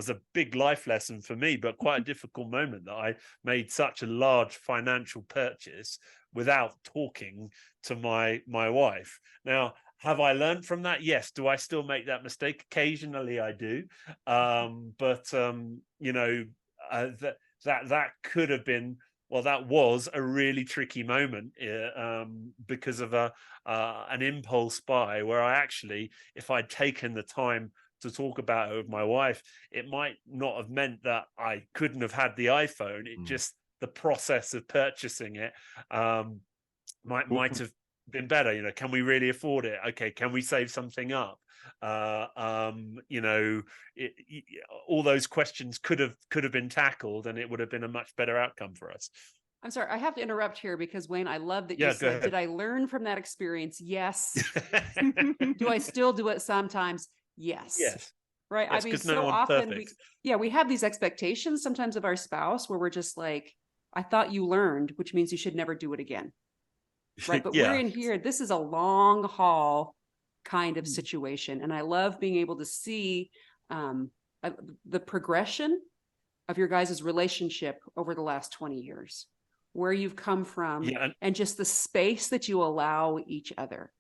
a big life lesson for me, but quite a difficult moment, that I made such a large financial purchase without talking to my wife. Now, have I learned from that? Yes. Do I still make that mistake? Occasionally I do. But that could have been, well, that was a really tricky moment because of an impulse buy, where I actually, if I'd taken the time to talk about it with my wife, it might not have meant that I couldn't have had the iPhone. It just, the process of purchasing it might have been better. Can we really afford it? Okay, can we save something up? All those questions could have been tackled, and it would have been a much better outcome for us. I'm sorry, I have to interrupt here because, Wayne, I love that Yeah, you said, did I learn from that experience? Yes. Do I still do it sometimes? Yes. Yes. Right. Yes, I mean, no so one's often perfect. we have these expectations sometimes of our spouse where we're just like, I thought you learned, which means you should never do it again. Right. But Yeah. we're in here. This is a long haul kind of situation. And I love being able to see the progression of your guys' relationship over the last 20 years, where you've come from, and just the space that you allow each other,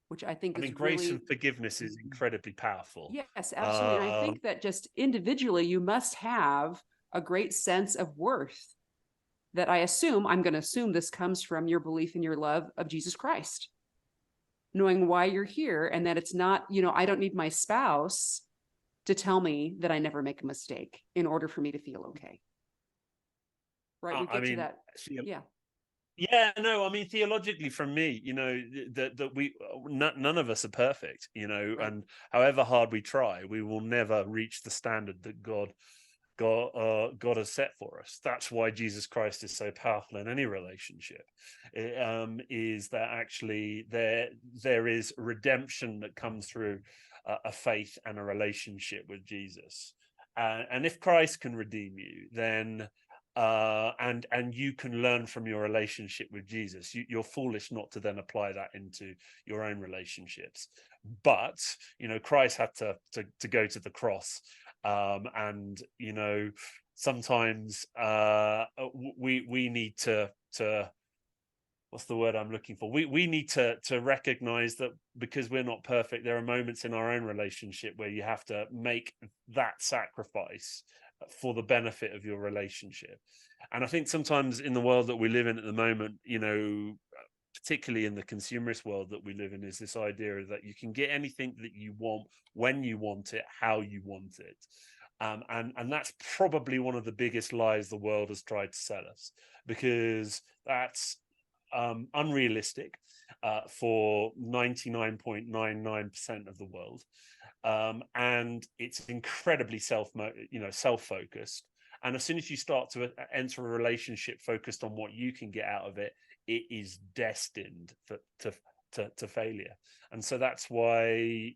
which I think is grace really... and forgiveness is incredibly powerful. Yes, absolutely. And I think that just individually, you must have a great sense of worth that I'm going to assume this comes from your belief in your love of Jesus Christ, knowing why you're here, and that it's not, I don't need my spouse to tell me that I never make a mistake in order for me to feel okay. Right. We get to that. Yeah. Yeah, no, I mean, theologically, from me, that none of us are perfect, right. And however hard we try, we will never reach the standard that God has set for us. That's why Jesus Christ is so powerful in any relationship. Is that actually there is redemption that comes through a faith and a relationship with Jesus, and if Christ can redeem you, then and you can learn from your relationship with Jesus. You're foolish not to then apply that into your own relationships. But Christ had to go to the cross, and sometimes we need to what's the word I'm looking for? We need to recognize that because we're not perfect, there are moments in our own relationship where you have to make that sacrifice for the benefit of your relationship. And I think sometimes in the world that we live in at the moment, particularly in the consumerist world that we live in, is this idea that you can get anything that you want, when you want it, how you want it. And that's probably one of the biggest lies the world has tried to sell us, because that's unrealistic for 99.99% of the world. And it's incredibly self-focused. And as soon as you start to enter a relationship focused on what you can get out of it, it is destined to failure. And so that's why,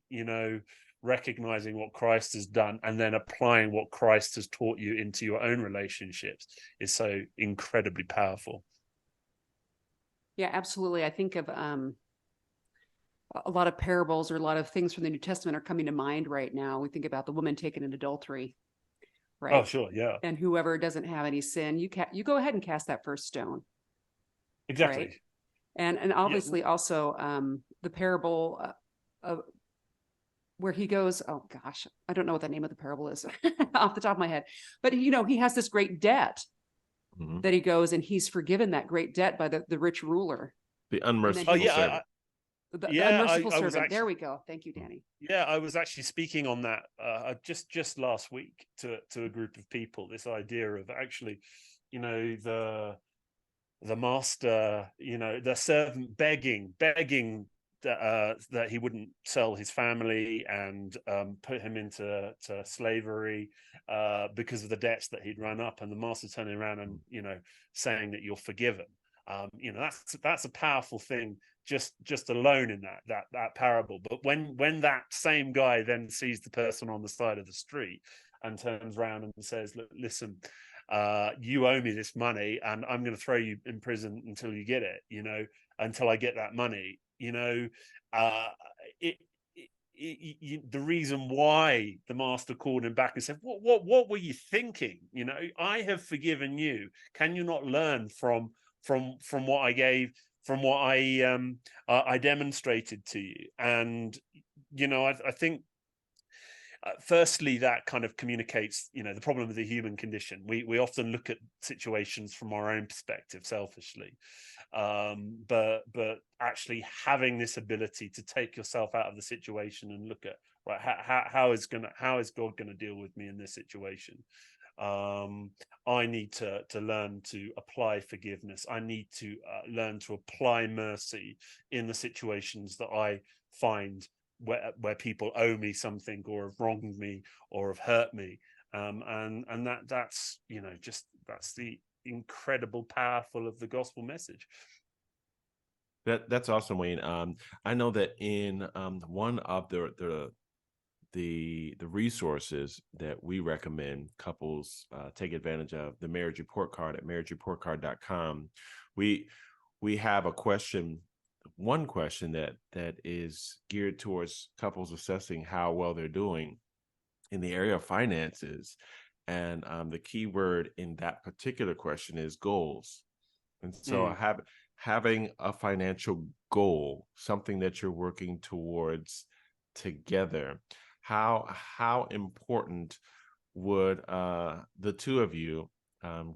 recognizing what Christ has done and then applying what Christ has taught you into your own relationships is so incredibly powerful. Yeah, absolutely. I think of a lot of parables or a lot of things from the New Testament are coming to mind right now. We think about the woman taken in adultery, right? Oh, sure, yeah. And whoever doesn't have any sin, you go ahead and cast that first stone. Exactly. Right? And obviously also the parable of where he goes, oh gosh, I don't know what the name of the parable is off the top of my head, but he has this great debt that he goes and he's forgiven that great debt by the rich ruler. The unmerciful servant. The unmerciful servant. There we go. Thank you, Danny. Yeah, I was actually speaking on that just last week to a group of people. This idea of actually, the master, the servant begging that he wouldn't sell his family and put him into slavery because of the debts that he'd run up, and the master turning around and saying that you're forgiven. That's a powerful thing just alone in that parable. But when that same guy then sees the person on the side of the street and turns around and says, look, listen, you owe me this money and I'm going to throw you in prison until you get it, until I get that money, the reason why the master called him back and said, what were you thinking? I have forgiven you. Can you not learn from what I gave, from what I demonstrated to you? And I think firstly that kind of communicates the problem of the human condition. We often look at situations from our own perspective selfishly, but actually having this ability to take yourself out of the situation and look at, right, how is God going to deal with me in this situation? I need to learn to apply forgiveness. I need to learn to apply mercy in the situations that I find where people owe me something or have wronged me or have hurt me. And that's the incredible powerful of the gospel message. That's awesome, Wayne. I know that in one of the resources that we recommend couples take advantage of, the marriage report card at marriagereportcard.com, we have one question that is geared towards couples assessing how well they're doing in the area of finances. And the key word in that particular question is goals. And so having a financial goal, something that you're working towards together, how important would the two of you,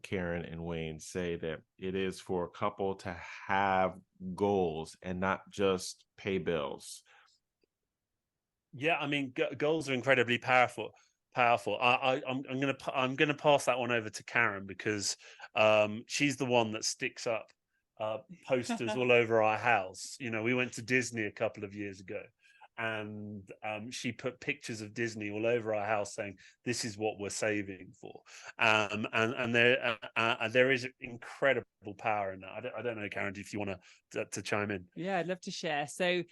Karen and Wayne, say that it is for a couple to have goals and not just pay bills? Yeah, I mean, goals are incredibly powerful. I'm gonna pass that one over to Karen because she's the one that sticks up posters all over our house. We went to Disney a couple of years ago, and she put pictures of Disney all over our house saying, this is what we're saving for. And there is incredible power in that. I don't know, Karen, if you want to chime in. Yeah, I'd love to share. So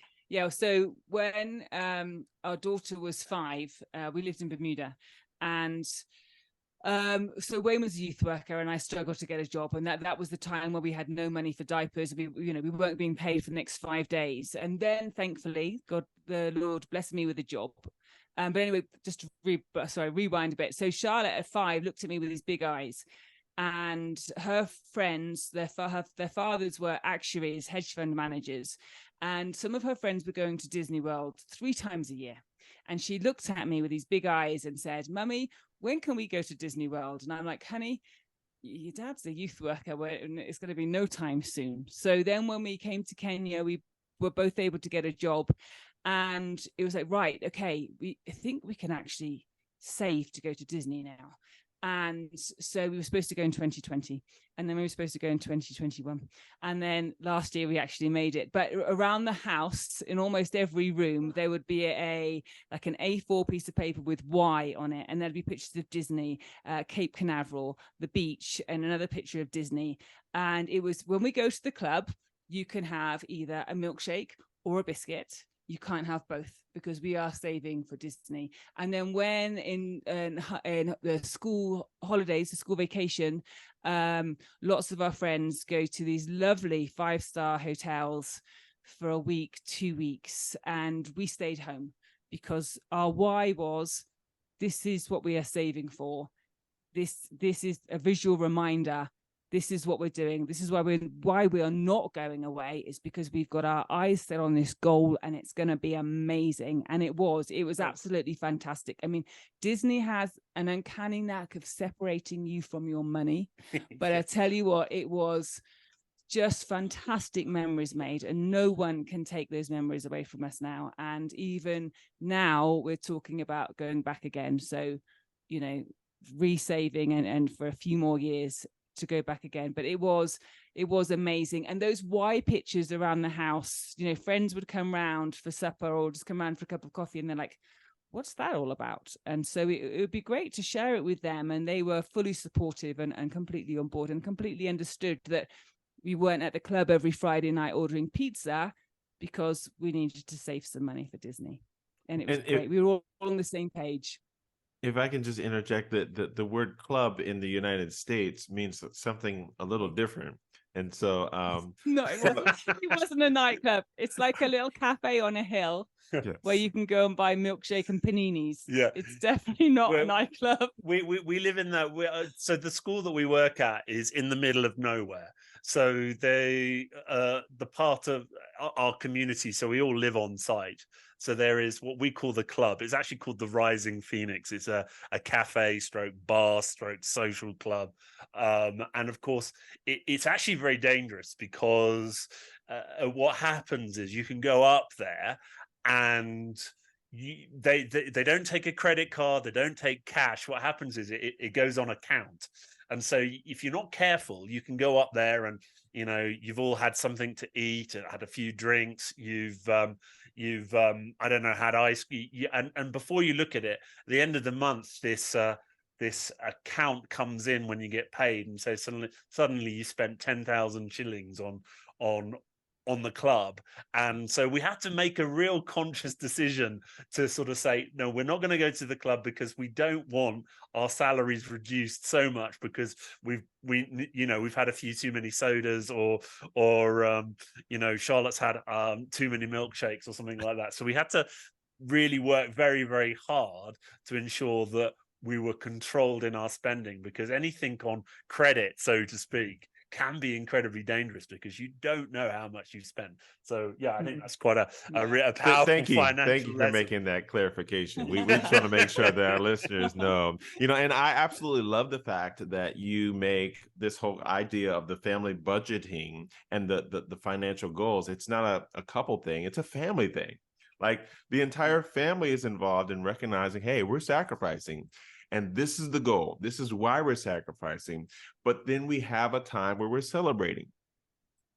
when our daughter was 5, we lived in Bermuda, and so Wayne was a youth worker and I struggled to get a job, and that was the time where we had no money for diapers. We weren't being paid for the next 5 days, and then thankfully the Lord blessed me with a job. But anyway, just to rewind a bit. So Charlotte at 5 looked at me with these big eyes, and her friends, their fathers were actuaries, hedge fund managers, and some of her friends were going to Disney World 3 times a year. And she looked at me with these big eyes and said, Mummy, when can we go to Disney World? And I'm like, honey, your dad's a youth worker. It's going to be no time soon. So then when we came to Kenya, we were both able to get a job. And it was like, right, okay, I think we can actually save to go to Disney now. And so we were supposed to go in 2020, and then we were supposed to go in 2021. And then last year we actually made it. But around the house, in almost every room, there would be an A4 piece of paper with Y on it. And there'd be pictures of Disney, Cape Canaveral, the beach, and another picture of Disney. And it was, when we go to the club, you can have either a milkshake or a biscuit. You can't have both, because we are saving for Disney. And then when in the school holidays, the school vacation, lots of our friends go to these lovely 5-star hotels for a week, 2 weeks, and we stayed home because our why was, this is what we are saving for. This is a visual reminder. This is what we're doing. This is why we are not going away, is because we've got our eyes set on this goal, and it's going to be amazing. And it was absolutely fantastic. I mean, Disney has an uncanny knack of separating you from your money. But I tell you what, it was just fantastic memories made, and no one can take those memories away from us now. And even now we're talking about going back again. So, you know, resaving and for a few more years to go back again. But it was amazing. And those why pictures around the house, you know, friends would come round for supper or just come round for a cup of coffee, and they're like, what's that all about? And so it would be great to share it with them. And they were fully supportive and completely on board, and completely understood that we weren't at the club every Friday night ordering pizza because we needed to save some money for Disney. And it was great. We were all on the same page. If I can just interject, that the word club in the United States means something a little different. And so no, it wasn't a nightclub. It's like a little cafe on a hill where you can go and buy milkshake and paninis. Yeah, it's definitely not a nightclub. We live in that. So the school that we work at is in the middle of nowhere. So they the part of our community. So we all live on site. So there is what we call the club. It's actually called the Rising Phoenix. It's a cafe stroke bar stroke social club. And of course, it's actually very dangerous, because what happens is you can go up there and they don't take a credit card. They don't take cash. What happens is it goes on account. And so if you're not careful, you can go up there and, you know, you've all had something to eat, had a few drinks, you've I don't know, had ice, and before you look at it, at the end of the month, this account comes in when you get paid, and so suddenly you spent 10,000 shillings on the club. And so we had to make a real conscious decision to sort of say, no, we're not going to go to the club, because we don't want our salaries reduced so much because we've had a few too many sodas, or you know, Charlotte's had too many milkshakes or something like that. So we had to really work very, very hard to ensure that we were controlled in our spending, because anything on credit, so to speak, can be incredibly dangerous, because you don't know how much you've spent. So yeah, I think that's quite a powerful thank you financial for lesson. making that clarification. We just want to make sure that our listeners know, you know. And I absolutely love the fact that you make this whole idea of the family budgeting and the financial goals. It's not a couple thing, it's a family thing. Like the entire family is involved in recognizing, hey, we're sacrificing, and this is the goal. This is why we're sacrificing. But then we have a time where we're celebrating,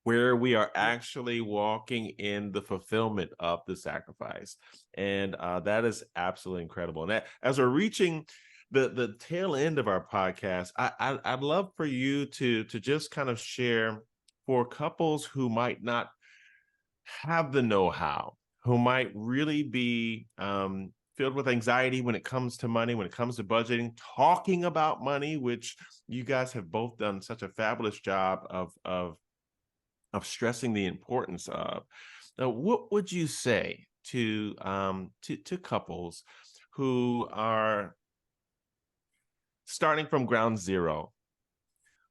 where we are actually walking in the fulfillment of the sacrifice. And that is absolutely incredible. And that, as we're reaching the tail end of our podcast, I'd love for you to just kind of share, for couples who might not have the know-how, who might really be filled with anxiety when it comes to money, when it comes to budgeting, talking about money, which you guys have both done such a fabulous job of stressing the importance of. Now, what would you say to couples who are starting from ground zero?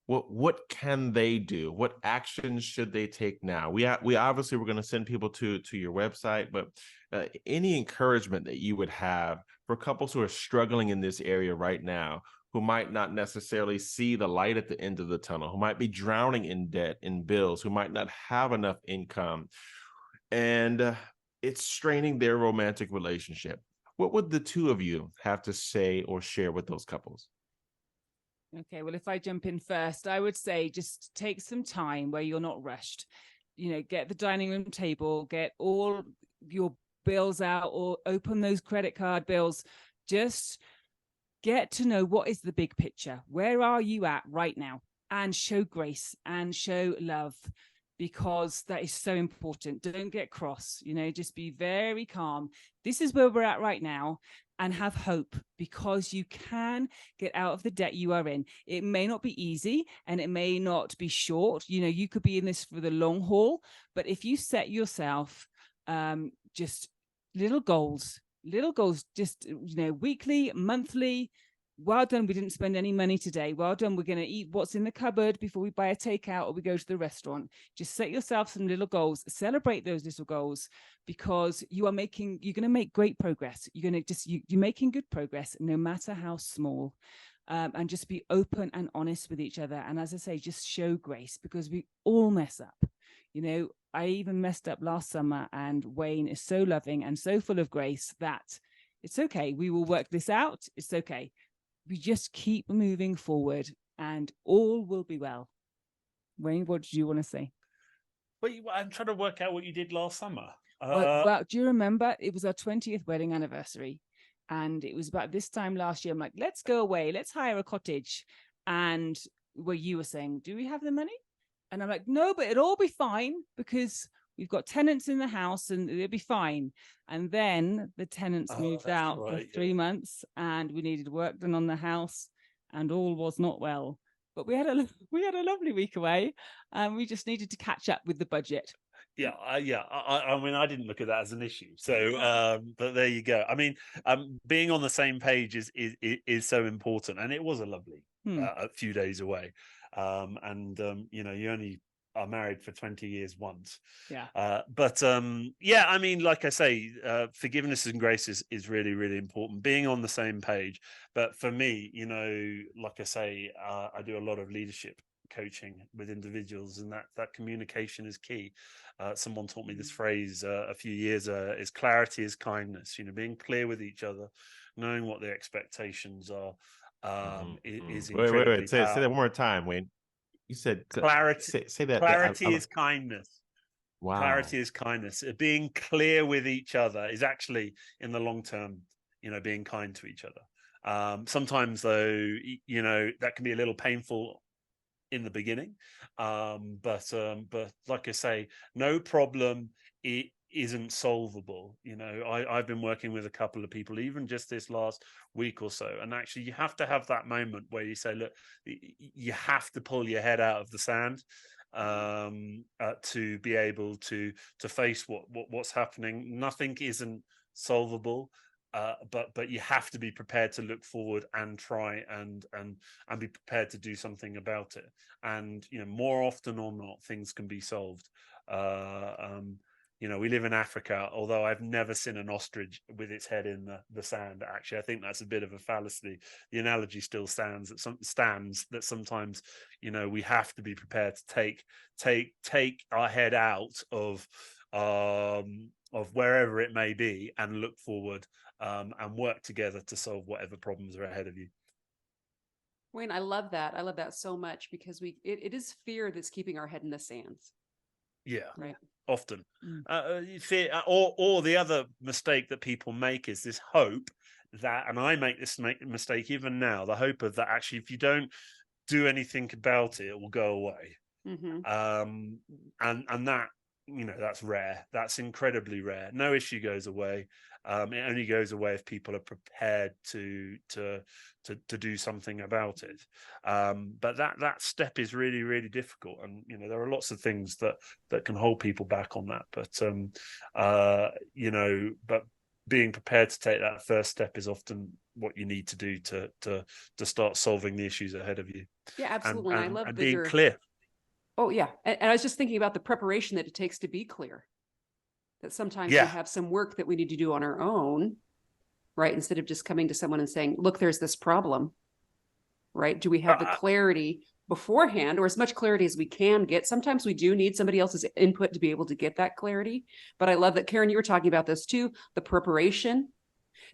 What can they do? What actions should they take now? We obviously we're going to send people to your website, but any encouragement that you would have for couples who are struggling in this area right now, who might not necessarily see the light at the end of the tunnel, who might be drowning in debt, in bills, who might not have enough income, and it's straining their romantic relationship. What would the two of you have to say or share with those couples? Okay, well, if I jump in first, I would say just take some time where you're not rushed. You know, get the dining room table, get all your bills out, or open those credit card bills. Just get to know what is the big picture. Where are you at right now? And show grace and show love. because that is so important. Don't get cross, just be very calm. This is where we're at right now, and have hope, because you can get out of the debt you are in. It may not be easy and it may not be short. You could be in this for the long haul, but if you set yourself just little goals, just, weekly, monthly. Well done, we didn't spend any money today. Well done, we're going to eat what's in the cupboard before we buy a takeout or we go to the restaurant. Just set yourself some little goals, celebrate those little goals, because you're going to make great progress. You're making good progress, no matter how small. And just be open and honest with each other. And as I say, just show grace, because we all mess up. I even messed up last summer, and Wayne is so loving and so full of grace that it's okay. We will work this out. It's okay. We just keep moving forward and all will be well. Wayne, what did you want to say? Well, I'm trying to work out what you did last summer. Well, do you remember? It was our 20th wedding anniversary. And it was about this time last year. I'm like, let's go away. Let's hire a cottage. And where you were saying, do we have the money? And I'm like, no, but it'll all be fine, because we've got tenants in the house and it'll be fine. And then the tenants moved out for 3 months, and we needed work done on the house, and all was not well. But we had a lovely week away, and we just needed to catch up with the budget. I mean, I didn't look at that as an issue. So, but there you go. I mean, being on the same page is so important, and it was a lovely a few days away. You only are married for 20 years once. I mean, like I say, forgiveness and grace is really, really important, being on the same page. But for me, like I say, I do a lot of leadership coaching with individuals, and that communication is key. Someone taught me this phrase a few years is clarity is kindness. Being clear with each other, knowing what the expectations are, is incredibly wait. Say that one more time, Wayne. You said clarity. Say that. Clarity is kindness. Wow. Clarity is kindness. Being clear with each other is actually, in the long term, being kind to each other. Sometimes, though, that can be a little painful in the beginning. But like I say, no problem isn't solvable. I've been working with a couple of people, even just this last week or so, and actually you have to have that moment where you say, look, you have to pull your head out of the sand to be able to face what's happening. Nothing isn't solvable, but you have to be prepared to look forward and try and be prepared to do something about it. And more often or not, things can be solved. We live in Africa, although I've never seen an ostrich with its head in the sand. Actually, I think that's a bit of a fallacy. The analogy still stands that sometimes, we have to be prepared to take our head out of wherever it may be and look forward and work together to solve whatever problems are ahead of you. Wayne, I love that. I love that so much, because it is fear that's keeping our head in the sands. Yeah, right. Often. Fear, or the other mistake that people make is this hope that, and I make this mistake even now, the hope of that actually, if you don't do anything about it, it will go away. And that, that's rare. That's incredibly rare. No issue goes away. It only goes away if people are prepared to do something about it. But that step is really, really difficult, and there are lots of things that can hold people back on that. But being prepared to take that first step is often what you need to do to start solving the issues ahead of you. Yeah, absolutely. And I love that being you're clear. Oh yeah, and I was just thinking about the preparation that it takes to be clear. That sometimes we have some work that we need to do on our own, right? Instead of just coming to someone and saying, look, there's this problem, right? Do we have the clarity beforehand, or as much clarity as we can get? Sometimes we do need somebody else's input to be able to get that clarity. But I love that, Karen, you were talking about this too, the preparation,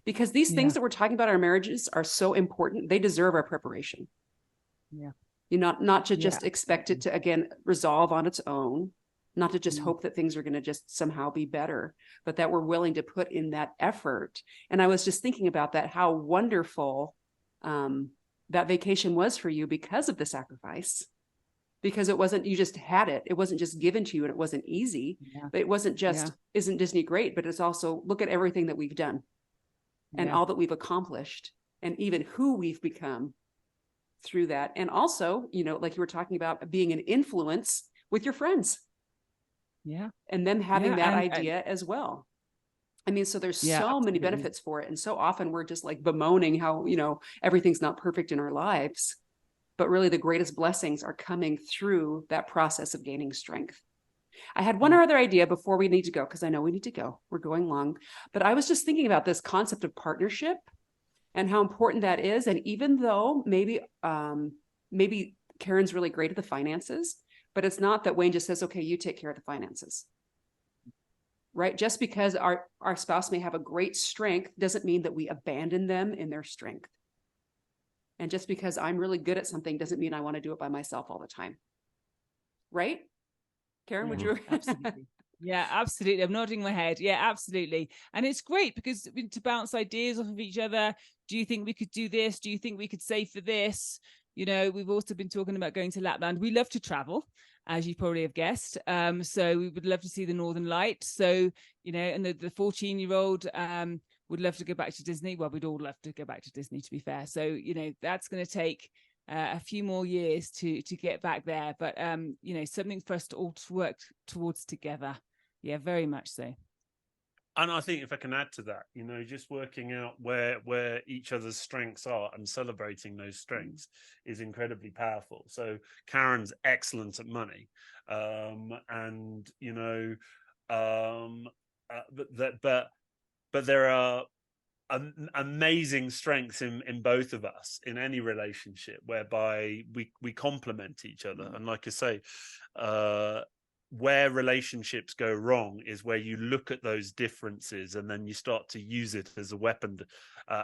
because these things that we're talking about in our marriages are so important. They deserve our preparation. Yeah. Not to just expect it to, again, resolve on its own, not to just hope that things are going to just somehow be better, but that we're willing to put in that effort. And I was just thinking about that, how wonderful that vacation was for you because of the sacrifice, because it wasn't, you just had it. It wasn't just given to you and it wasn't easy, but it wasn't just, isn't Disney great? But it's also, look at everything that we've done and all that we've accomplished and even who we've become through that. And also, you know, like you were talking about being an influence with your friends. Yeah. And them having that idea as well. I mean, so there's so many benefits for it. And so often we're just like bemoaning how, you know, everything's not perfect in our lives, but really the greatest blessings are coming through that process of gaining strength. I had one other idea before we need to go, because I know we need to go. We're going long, but I was just thinking about this concept of partnership and how important that is. And even though maybe Karen's really great at the finances, but it's not that Wayne just says, okay, you take care of the finances. Right? Just because our spouse may have a great strength doesn't mean that we abandon them in their strength. And just because I'm really good at something doesn't mean I want to do it by myself all the time. Right? Karen, would you? Absolutely. Yeah, absolutely. I'm nodding my head. Yeah, absolutely. And it's great because to bounce ideas off of each other. Do you think we could do this? Do you think we could save for this? You know, we've also been talking about going to Lapland. We love to travel, as you probably have guessed. So we would love to see the Northern Light. So, you know, and the 14-year-old would love to go back to Disney. Well, we'd all love to go back to Disney, to be fair. So, you know, that's going to take a few more years to get back there. But, you know, something for us to all to work towards together. Yeah, very much so. And I think if I can add to that, you know, just working out where each other's strengths are and celebrating those strengths is incredibly powerful. So Karen's excellent at money, and you know, but there are amazing strengths in both of us in any relationship, whereby we complement each other. And like I say, where relationships go wrong is where you look at those differences and then you start to use it as a weapon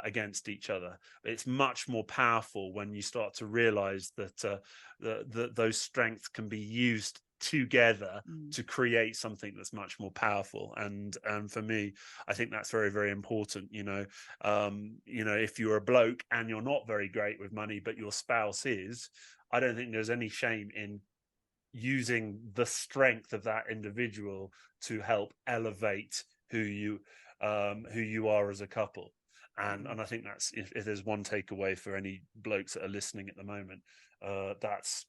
against each other. It's much more powerful when you start to realize that those strengths can be used together to create something that's much more powerful. And for me, I think that's very, very important. You know, if you're a bloke and you're not very great with money, but your spouse is, I don't think there's any shame in using the strength of that individual to help elevate who you are as a couple. And I think that's, if there's one takeaway for any blokes that are listening at the moment, that's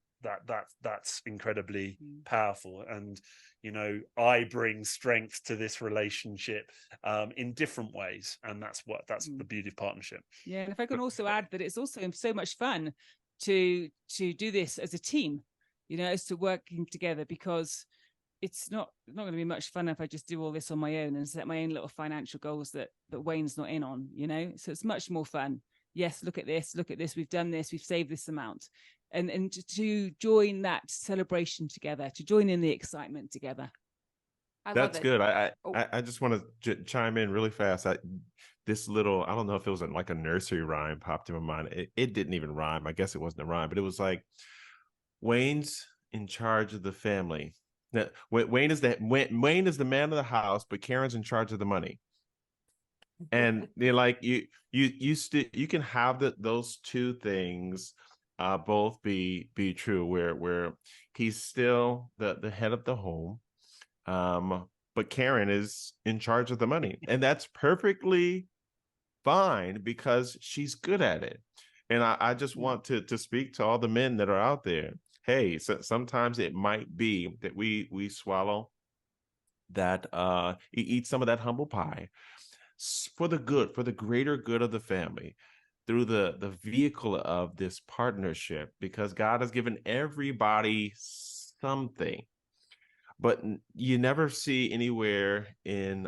incredibly powerful. And you know, I bring strength to this relationship in different ways, and that's the beauty of partnership. Yeah, and if I can also add that it's also so much fun to do this as a team. You know, as to working together, because it's not going to be much fun if I just do all this on my own and set my own little financial goals that Wayne's not in on, you know. So it's much more fun. Yes, look at this, we've done this, we've saved this amount. And to join that celebration together, to join in the excitement together. That's good. I just want to chime in really fast. This little, I don't know if it was like a nursery rhyme popped in my mind. It didn't even rhyme. I guess it wasn't a rhyme, but it was like, Wayne's in charge of the family. Now, Wayne is the man of the house, but Karen's in charge of the money. And they're like, you can have those two things both be true, where he's still the head of the home, but Karen is in charge of the money, and that's perfectly fine because she's good at it. And I just want to speak to all the men that are out there. Hey, so sometimes it might be that we swallow that, eat some of that humble pie for the greater good of the family, through the vehicle of this partnership, because God has given everybody something. But you never see anywhere in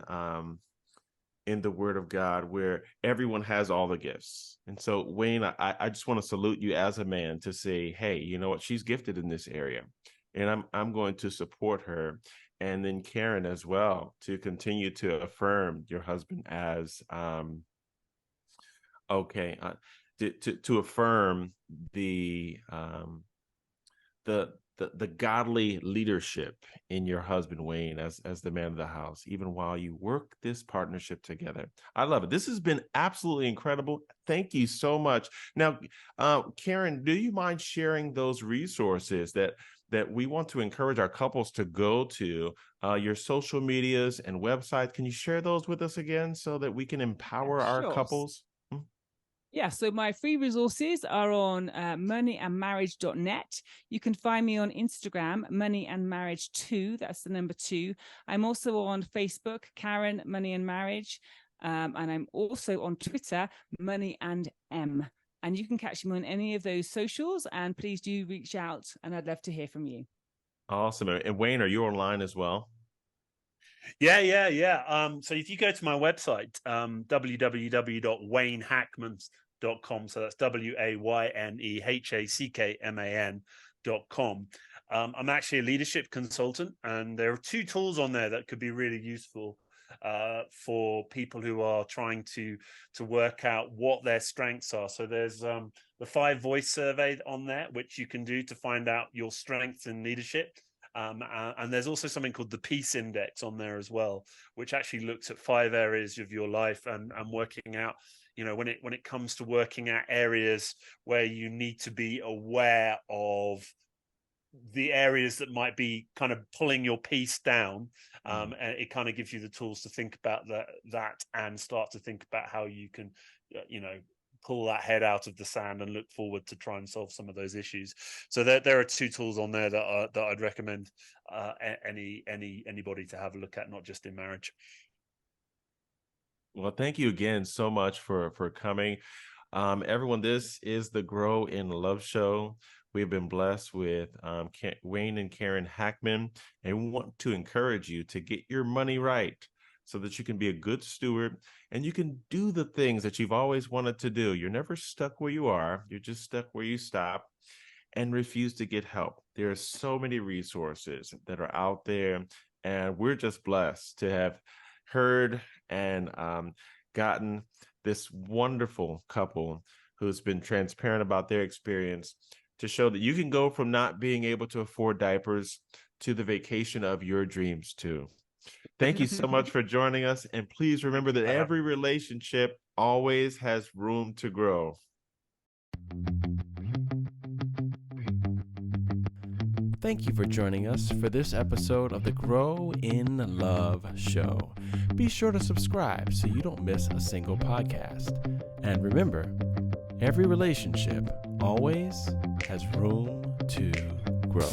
the Word of God where everyone has all the gifts. And so, Wayne, I just want to salute you as a man to say, hey, you know what? She's gifted in this area, and I'm going to support her. And then Karen as well, to continue to affirm your husband as to affirm the godly leadership in your husband, Wayne, as the man of the house, even while you work this partnership together. I love it. This has been absolutely incredible. Thank you so much. Now, Karen, do you mind sharing those resources that that we want to encourage our couples to go to, your social medias and websites. Can you share those with us again so that we can empower our Sure. couples? Yeah, so my free resources are on moneyandmarriage.net. You can find me on Instagram, moneyandmarriage2. That's the number 2. I'm also on Facebook, Karen Money and Marriage. And I'm also on Twitter, Money and M. And you can catch me on any of those socials. And please do reach out, and I'd love to hear from you. Awesome. And Wayne, are you online as well? Yeah. So if you go to my website, www.waynehackman.com, so that's WAYNEHACKMAN.com. I'm actually a leadership consultant, and there are 2 tools on there that could be really useful for people who are trying to work out what their strengths are. So there's the 5 voice survey on there, which you can do to find out your strengths in leadership. And there's also something called the Peace Index on there as well, which actually looks at 5 areas of your life and working out, when it comes to working out areas where you need to be aware of the areas that might be kind of pulling your peace down. And it kind of gives you the tools to think about that and start to think about how you can, pull that head out of the sand and look forward to try and solve some of those issues. So there are 2 tools on there that I'd recommend anybody to have a look at, not just in marriage. Well, thank you again so much for coming. Everyone, this is the Grow in Love Show. We've been blessed with Wayne and Karen Hackman, and we want to encourage you to get your money right so that you can be a good steward and you can do the things that you've always wanted to do. You're never stuck where you are. You're just stuck where you stop and refuse to get help. There are so many resources that are out there, and we're just blessed to have heard and gotten this wonderful couple who's been transparent about their experience to show that you can go from not being able to afford diapers to the vacation of your dreams too. Thank you so much for joining us. And please remember that every relationship always has room to grow. Thank you for joining us for this episode of the Grow in Love Show. Be sure to subscribe so you don't miss a single podcast. And remember, every relationship always has room to grow.